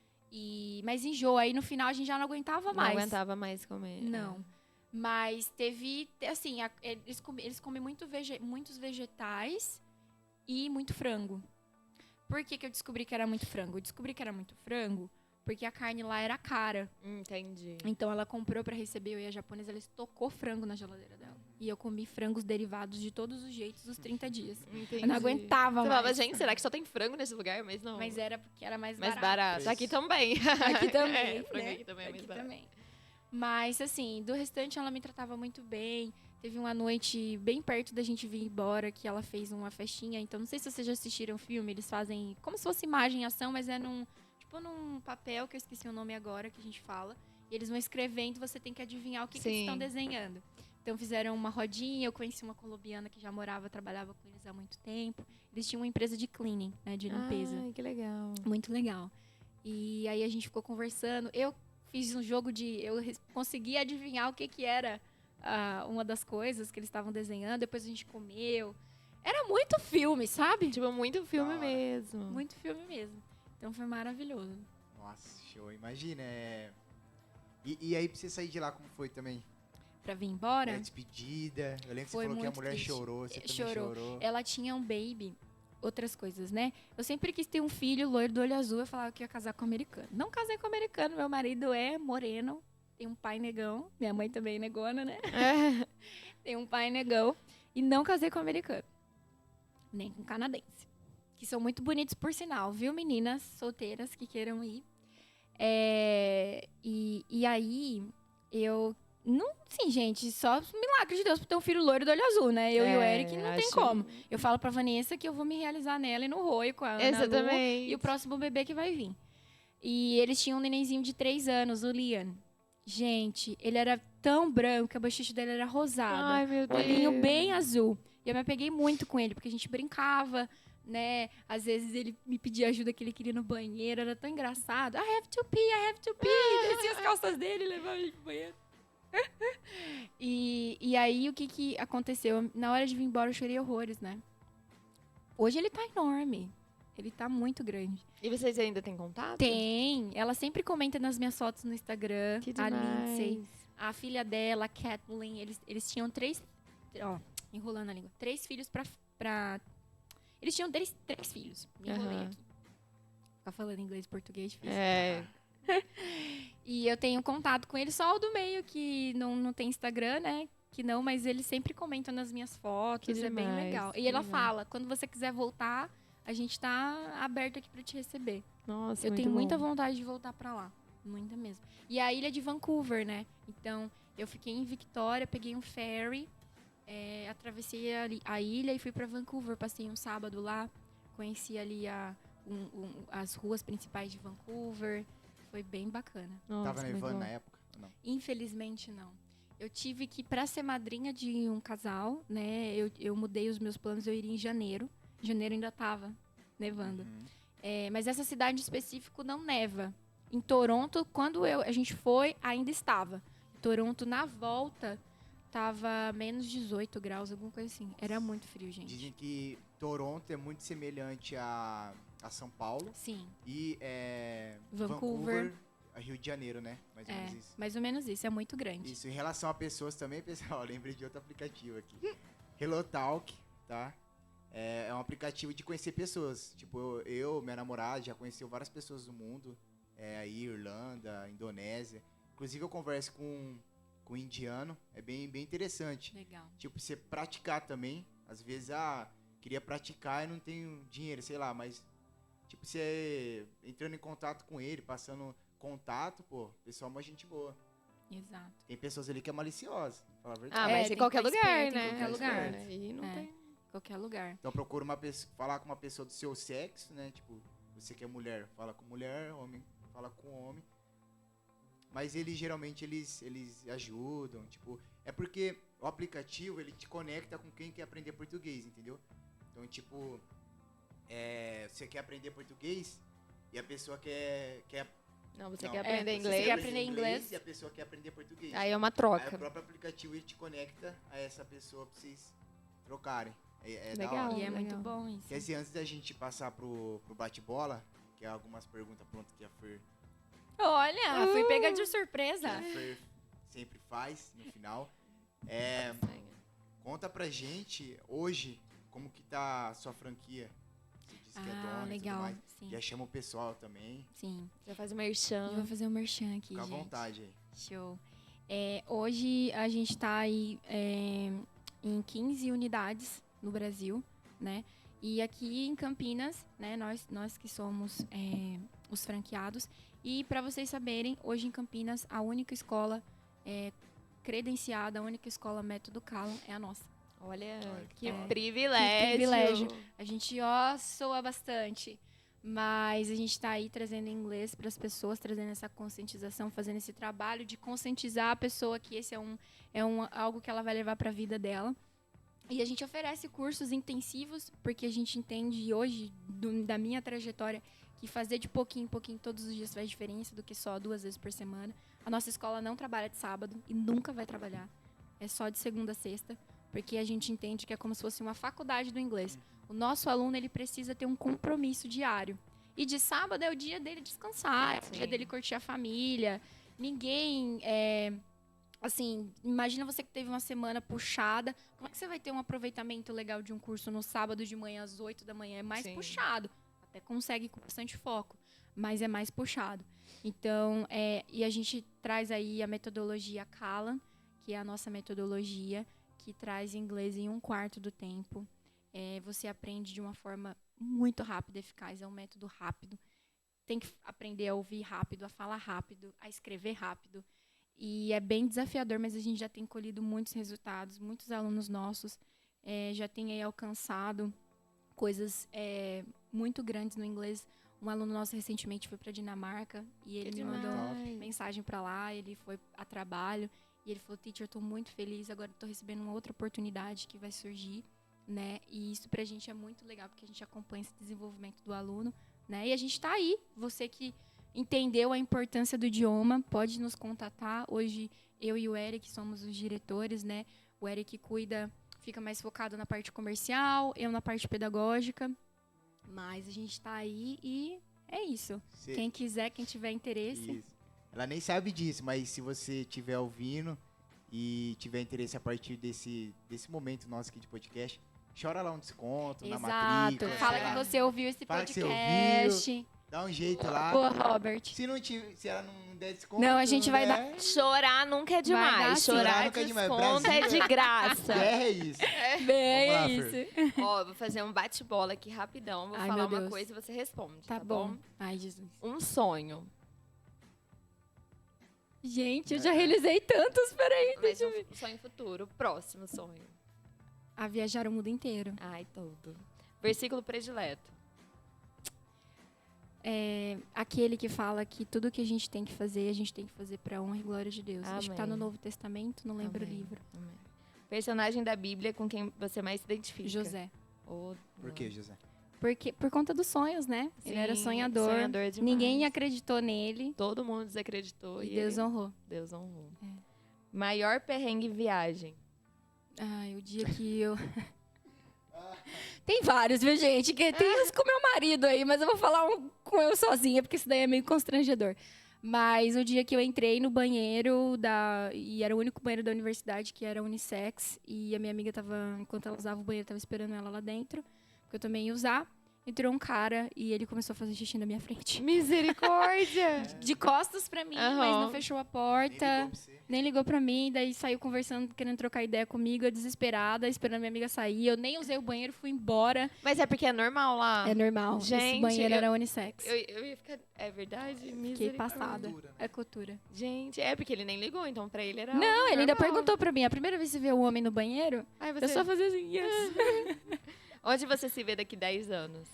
Mas enjoa. Aí, no final, a gente já não aguentava Não mais. aguentava mais comer. Não. Mas teve, assim, eles comem muitos vegetais e muito frango. Por que que eu descobri que era muito frango? Eu descobri que era muito frango porque a carne lá era cara. Entendi. Então ela comprou pra receber, eu e a japonesa, ela estocou frango na geladeira dela. E eu comi frangos derivados de todos os jeitos os 30 dias. Entendi. Eu não aguentava Você mais. falava, gente, será que só tem frango nesse lugar? Mas não. Mas era porque era mais mais barato. barato. Aqui também. Aqui também, É, frango né? aqui também é mais Aqui barato. também. Mas, assim, do restante ela me tratava muito bem. Teve uma noite bem perto da gente vir embora que ela fez uma festinha. Então, não sei se vocês já assistiram o filme. Eles fazem como se fosse imagem e ação, mas é num papel, que eu esqueci o nome agora, que a gente fala. E eles vão escrevendo, você tem que adivinhar o que eles Sim. estão desenhando. Então, fizeram uma rodinha. Eu conheci uma colombiana que já trabalhava com eles há muito tempo. Eles tinham uma empresa de cleaning, né, de limpeza. Ai, que legal. Muito legal. E aí a gente ficou conversando. Eu fiz um jogo consegui adivinhar o que era uma das coisas que eles estavam desenhando. Depois a gente comeu. Era muito filme, sabe? Tipo, muito filme Da hora. mesmo. Muito filme mesmo. Então foi maravilhoso. Nossa, show. Imagina, E aí, pra você sair de lá, como foi também? Pra vir embora, É, despedida. Eu lembro que Foi você falou que a muito mulher triste. chorou, você também Chorou. chorou. ela tinha um baby. Outras coisas, né? Eu sempre quis ter um filho loiro do olho azul. Eu falava que ia casar com um americano. Não casei com um americano. Meu marido é moreno, tem um pai negão. Minha mãe também é negona, né? Tem um pai negão. E não casei com americano. Nem com canadense. Que são muito bonitos, por sinal, viu, meninas solteiras que queiram ir. E aí, eu... Não, sim, gente, só milagre de Deus pra ter um filho loiro do olho azul, né? Eu e o Eric não tem como. Eu falo pra Vanessa que eu vou me realizar nela e no Roio com ela. Exatamente. E o próximo bebê que vai vir. E eles tinham um nenenzinho de 3 anos, o Liam. Gente, ele era tão branco, a bochecha dele era rosada. Ai, meu Deus. Olhinho bem azul. E eu me apeguei muito com ele, porque a gente brincava, né? Às vezes ele me pedia ajuda que ele queria ir no banheiro, era tão engraçado. I have to pee. Descia as calças dele e levava ele pro banheiro. E aí, o que aconteceu? Na hora de vir embora, eu chorei horrores, né? Hoje ele tá enorme. Ele tá muito grande. E vocês ainda têm contato? Tem. Ela sempre comenta nas minhas fotos no Instagram. Que A demais. Lindsay. A filha dela, a Kathleen. Eles tinham 3... Ó, enrolando a língua. 3 filhos pra... Eles tinham 3 filhos. Me enrolei Aham. aqui. Ficar falando inglês e português é difícil. É. E eu tenho contato com ele, só o do meio, que não tem Instagram, né? Que não, mas ele sempre comenta nas minhas fotos, Que é bem demais, legal. que E ela legal. fala, quando você quiser voltar, a gente tá aberto aqui pra te receber. Nossa, Eu muito tenho muita bom. vontade de voltar pra lá, muita mesmo. E a ilha de Vancouver, né? Então, eu fiquei em Victoria, peguei um ferry, atravessei a ilha e fui pra Vancouver. Passei um sábado lá, conheci ali as ruas principais de Vancouver. Foi bem bacana. Nossa, Tava muito nevando bom. na época? Ou não? Infelizmente, não. Eu tive que, pra ser madrinha de um casal, né? Eu mudei os meus planos, eu iria em janeiro. Em janeiro ainda tava nevando. Uhum. Mas essa cidade em específico não neva. Em Toronto, quando a gente foi, ainda estava. Em Toronto, na volta, tava menos 18 graus, alguma coisa assim. Era muito frio, gente. Dizem que Toronto é muito semelhante a São Paulo Sim, e Vancouver. a Rio de Janeiro, né? Mais ou menos isso. mais ou menos isso. É muito grande. Isso, em relação a pessoas também, pessoal, eu lembrei de outro aplicativo aqui. Hello Talk, tá? É um aplicativo de conhecer pessoas. Tipo, minha namorada, já conheceu várias pessoas do mundo. Aí, Irlanda, Indonésia. Inclusive, eu converso com indiano. É bem interessante. Legal. Tipo, você praticar também. Às vezes, queria praticar e não tenho dinheiro, sei lá. Mas, tipo, você entrando em contato com ele, passando contato, pô, o pessoal é uma gente boa. Exato. Tem pessoas ali que é maliciosa, pra falar a verdade. Ah, mas tem em que qualquer estar lugar, esperto, em né? qualquer lugar. Aí não É. tem. Qualquer lugar. Então procura falar com uma pessoa do seu sexo, né? Tipo, você que é mulher, fala com mulher, homem, fala com homem. Mas geralmente eles ajudam, tipo, é porque o aplicativo ele te conecta com quem quer aprender português, entendeu? Então, tipo, você quer aprender português e a pessoa quer Não, você não, quer aprender você inglês. quer aprender inglês e a pessoa quer aprender português. Aí é uma Aí o troca. próprio aplicativo ele te conecta a essa pessoa pra vocês trocarem. É da Legal. hora. E é legal. muito bom isso. Quer dizer, antes da gente passar pro bate-bola, que é algumas perguntas prontas que a Fer Olha, fui pega de surpresa. sempre faz no final. Conta pra gente hoje como que tá a sua franquia. Você disse que é dona e Legal. tudo mais. Sim. Já chama o pessoal também. Sim. Já faz o Eu merchan. vou fazer um merchan aqui, Fica à gente. vontade aí. Show. Hoje a gente tá aí em 15 unidades no Brasil, né? E aqui em Campinas, né? Nós que somos os franqueados. E para vocês saberem, hoje em Campinas, a única escola credenciada, a única escola Método Calum é a nossa. Olha, que que top. privilégio. Que privilégio. A gente, soa bastante. Mas a gente está aí trazendo inglês para as pessoas, trazendo essa conscientização, fazendo esse trabalho de conscientizar a pessoa que esse algo que ela vai levar para a vida dela. E a gente oferece cursos intensivos, porque a gente entende hoje, da minha trajetória, que fazer de pouquinho em pouquinho todos os dias faz diferença do que só 2 vezes por semana. A nossa escola não trabalha de sábado e nunca vai trabalhar. É só de segunda a sexta, porque a gente entende que é como se fosse uma faculdade do inglês. O nosso aluno, ele precisa ter um compromisso diário. E de sábado é o dia dele descansar, é o dia dele curtir a família. Ninguém, assim, imagina você que teve uma semana puxada. Como é que você vai ter um aproveitamento legal de um curso no sábado de manhã às 8 da manhã? É mais Sim. puxado. Até consegue com bastante foco, mas é mais puxado. Então, e a gente traz aí a metodologia Kala, que é a nossa metodologia, que traz inglês em 1/4 do tempo. Você aprende de uma forma muito rápida e eficaz, é um método rápido. Tem que aprender a ouvir rápido, a falar rápido, a escrever rápido. E é bem desafiador, mas a gente já tem colhido muitos resultados. Muitos alunos nossos já têm aí alcançado coisas muito grandes no inglês. Um aluno nosso recentemente foi para a Dinamarca e ele me mandou mensagem para lá, ele foi a trabalho e ele falou: teacher, eu estou muito feliz, agora estou recebendo uma outra oportunidade que vai surgir, né? E isso para a gente é muito legal, porque a gente acompanha esse desenvolvimento do aluno, né? E a gente está aí, você que entendeu a importância do idioma, pode nos contatar. Hoje eu e o Eric somos os diretores, né? O Eric fica mais focado na parte comercial, eu na parte pedagógica. Mas a gente está aí e é isso. Quem quiser, quem tiver interesse. Isso. Ela nem sabe disso, mas se você estiver ouvindo e tiver interesse a partir desse momento nosso aqui de podcast, chora lá um desconto na matrícula. Fala que você ouviu esse podcast. Dá um jeito lá. Boa, Robert. Se ela não der desconto... Não, a gente vai dar. Chorar nunca é demais. Chorar nunca é demais. desconto é de graça. É isso. Bem, Vamos lá, isso. Ó, vou fazer um bate-bola aqui rapidão. Vou Ai, falar meu uma Deus. coisa e você responde. Tá bom. Ai, Jesus. Um sonho. Gente, eu já realizei tantos, peraí. Mas um sonho futuro. Próximo sonho. A viajar o mundo inteiro. Ai, tudo. Versículo predileto. Aquele que fala que tudo que a gente tem que fazer para a honra e glória de Deus. Acho que tá no Novo Testamento, não lembro o livro. Amém. Personagem da Bíblia com quem você mais se identifica. José. Por que, José? Por conta dos sonhos, né? Sim, ele era sonhador. demais. Ninguém acreditou nele. Todo mundo desacreditou. E Deus honrou. Deus honrou. Maior perrengue em viagem. Ai, o dia que eu... Tem vários, viu, gente? Tem uns com meu marido aí, mas eu vou falar um com eu sozinha, porque isso daí é meio constrangedor. Mas o dia que eu entrei no banheiro, e era o único banheiro da universidade que era unissex, e a minha amiga enquanto ela usava o banheiro, tava esperando ela lá dentro, porque eu também ia usar. Entrou um cara e ele começou a fazer xixi na minha frente. Misericórdia! De costas pra mim, mas não fechou a porta. Nem ligou pra mim, daí saiu conversando, querendo trocar ideia comigo, eu desesperada, esperando minha amiga sair. Eu nem usei o banheiro, fui embora. Mas é porque é normal lá. É normal. Gente, esse banheiro era unissex. Eu ia ficar... É verdade? Fiquei passada. Cultura, né? É cultura. Gente, porque ele nem ligou, então pra ele era Não, algo ele ainda normal. perguntou pra mim, a primeira vez que você vê um homem no banheiro, Ai, eu só fazia assim, yes. Onde você se vê daqui 10 anos?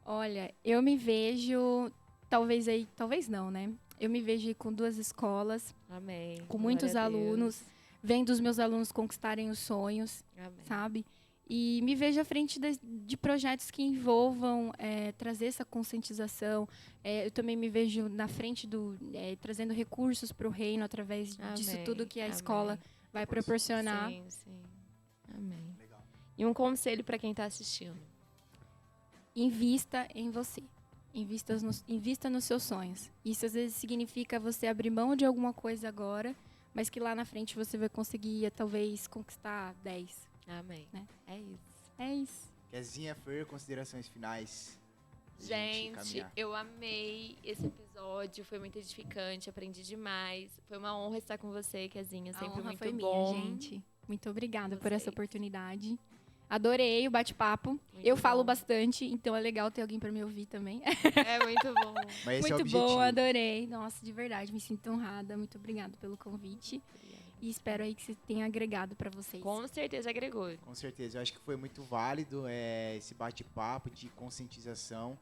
Olha, eu me vejo, talvez não, né? Eu me vejo aí com 2 escolas, Amém. com Glória muitos a Deus. alunos, vendo os meus alunos conquistarem os sonhos, Amém. sabe? E me vejo à frente de projetos que envolvam trazer essa conscientização. Eu também me vejo na frente trazendo recursos para o reino através disso Amém. tudo que a Amém. escola vai proporcionar. Sim, sim. Amém. Legal. E um conselho pra quem tá assistindo. Invista em você. Invista nos seus sonhos. Isso às vezes significa você abrir mão de alguma coisa agora, mas que lá na frente você vai conseguir talvez conquistar 10. Amém. Né? É isso. É isso. Kezinha, Fer, considerações finais. Gente, Caminhar. eu amei esse episódio, foi muito edificante, aprendi demais. Foi uma honra estar com você, Kezinha, A sempre honra muito foi bom. minha, gente. Muito obrigada por essa Vocês. oportunidade. Adorei o bate-papo. Muito Eu falo bom. bastante, então é legal ter alguém para me ouvir também. É muito bom. Mas esse é o Muito objetivo. bom, adorei. Nossa, de verdade, me sinto honrada. Muito obrigada pelo convite. E espero aí que você tenha agregado para vocês. Com certeza agregou. Com certeza, eu acho que foi muito válido esse bate-papo de conscientização.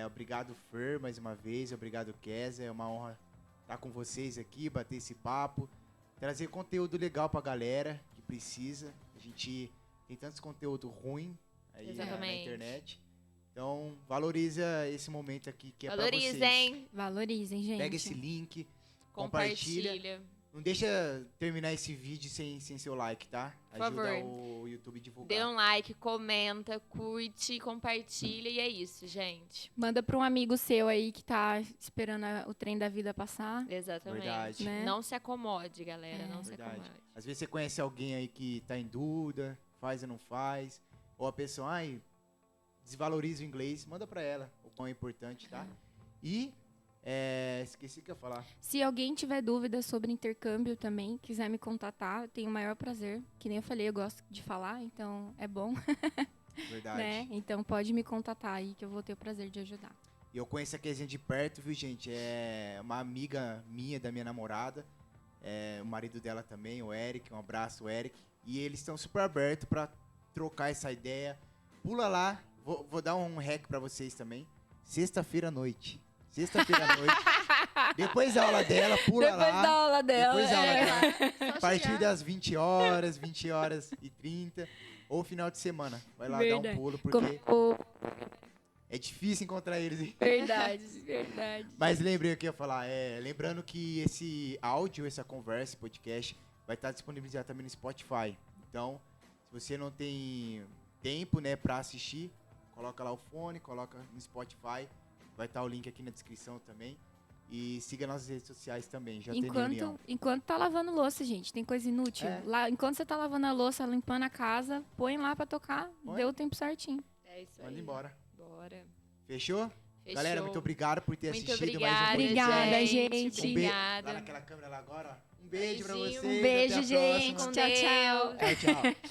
Obrigado, Fer, mais uma vez. Obrigado, Keza. É uma honra estar com vocês aqui, bater esse papo, trazer conteúdo legal pra galera que precisa. A gente tem tantos conteúdo ruim aí na Exatamente. internet. Então, valoriza esse momento aqui que é pra vocês. Valorizem, Valorizem, gente. Pega esse link, compartilha. compartilha. Não deixa terminar esse vídeo sem seu like, tá? Por Ajuda favor. o YouTube a divulgar. Dê um like, comenta, curte, compartilha e é isso, gente. Manda para um amigo seu aí que tá esperando o trem da vida passar. Exatamente. Verdade. Né? Não se acomode, galera. Não se Verdade. acomode. Às vezes você conhece alguém aí que tá em dúvida, faz ou não faz. Ou a pessoa, desvaloriza o inglês, manda pra ela o quão é importante, tá? E Esqueci o que eu ia falar. Se alguém tiver dúvidas sobre intercâmbio também, quiser me contatar, eu tenho o maior prazer. Que nem eu falei, eu gosto de falar, então é bom, Verdade. né? Então pode me contatar aí que eu vou ter o prazer de ajudar. E eu conheço a Kezinha de perto, viu, gente? É uma amiga minha, da minha namorada. O marido dela também, o Eric. Um abraço, Eric. E eles estão super abertos pra trocar essa ideia. Pula lá. Vou dar um hack pra vocês também. Sexta-feira à noite. Depois da aula dela, pula lá. Depois da aula dela. Depois da aula é. dela. A partir das 20 horas, 20 horas e 30. Ou final de semana. Vai lá dar Verdade. um pulo, porque Como- é difícil encontrar eles, hein? Verdade, verdade. Mas lembrei o que eu ia falar. Lembrando que esse áudio, essa conversa, esse podcast, vai estar disponibilizado também no Spotify. Então, se você não tem tempo, né, pra assistir, coloca lá o fone, coloca no Spotify. Vai estar o link aqui na descrição também. E siga nossas redes sociais também. Já tem reunião. Enquanto tá lavando louça, gente, tem coisa inútil. É. Lá, enquanto você tá lavando a louça, limpando a casa, põe lá pra tocar, Põe. deu o tempo certinho. É isso aí. Manda embora. Bora. Fechou? Fechou. Galera, muito obrigado por ter Muito assistido obrigada, mais um Obrigada, podcast. gente. Lá Obrigada. naquela câmera lá agora, ó. Um beijo pra Beijinho. vocês. Um beijo, até a gente. próxima. Com Tchau, tchau. Deus. Tchau, tchau.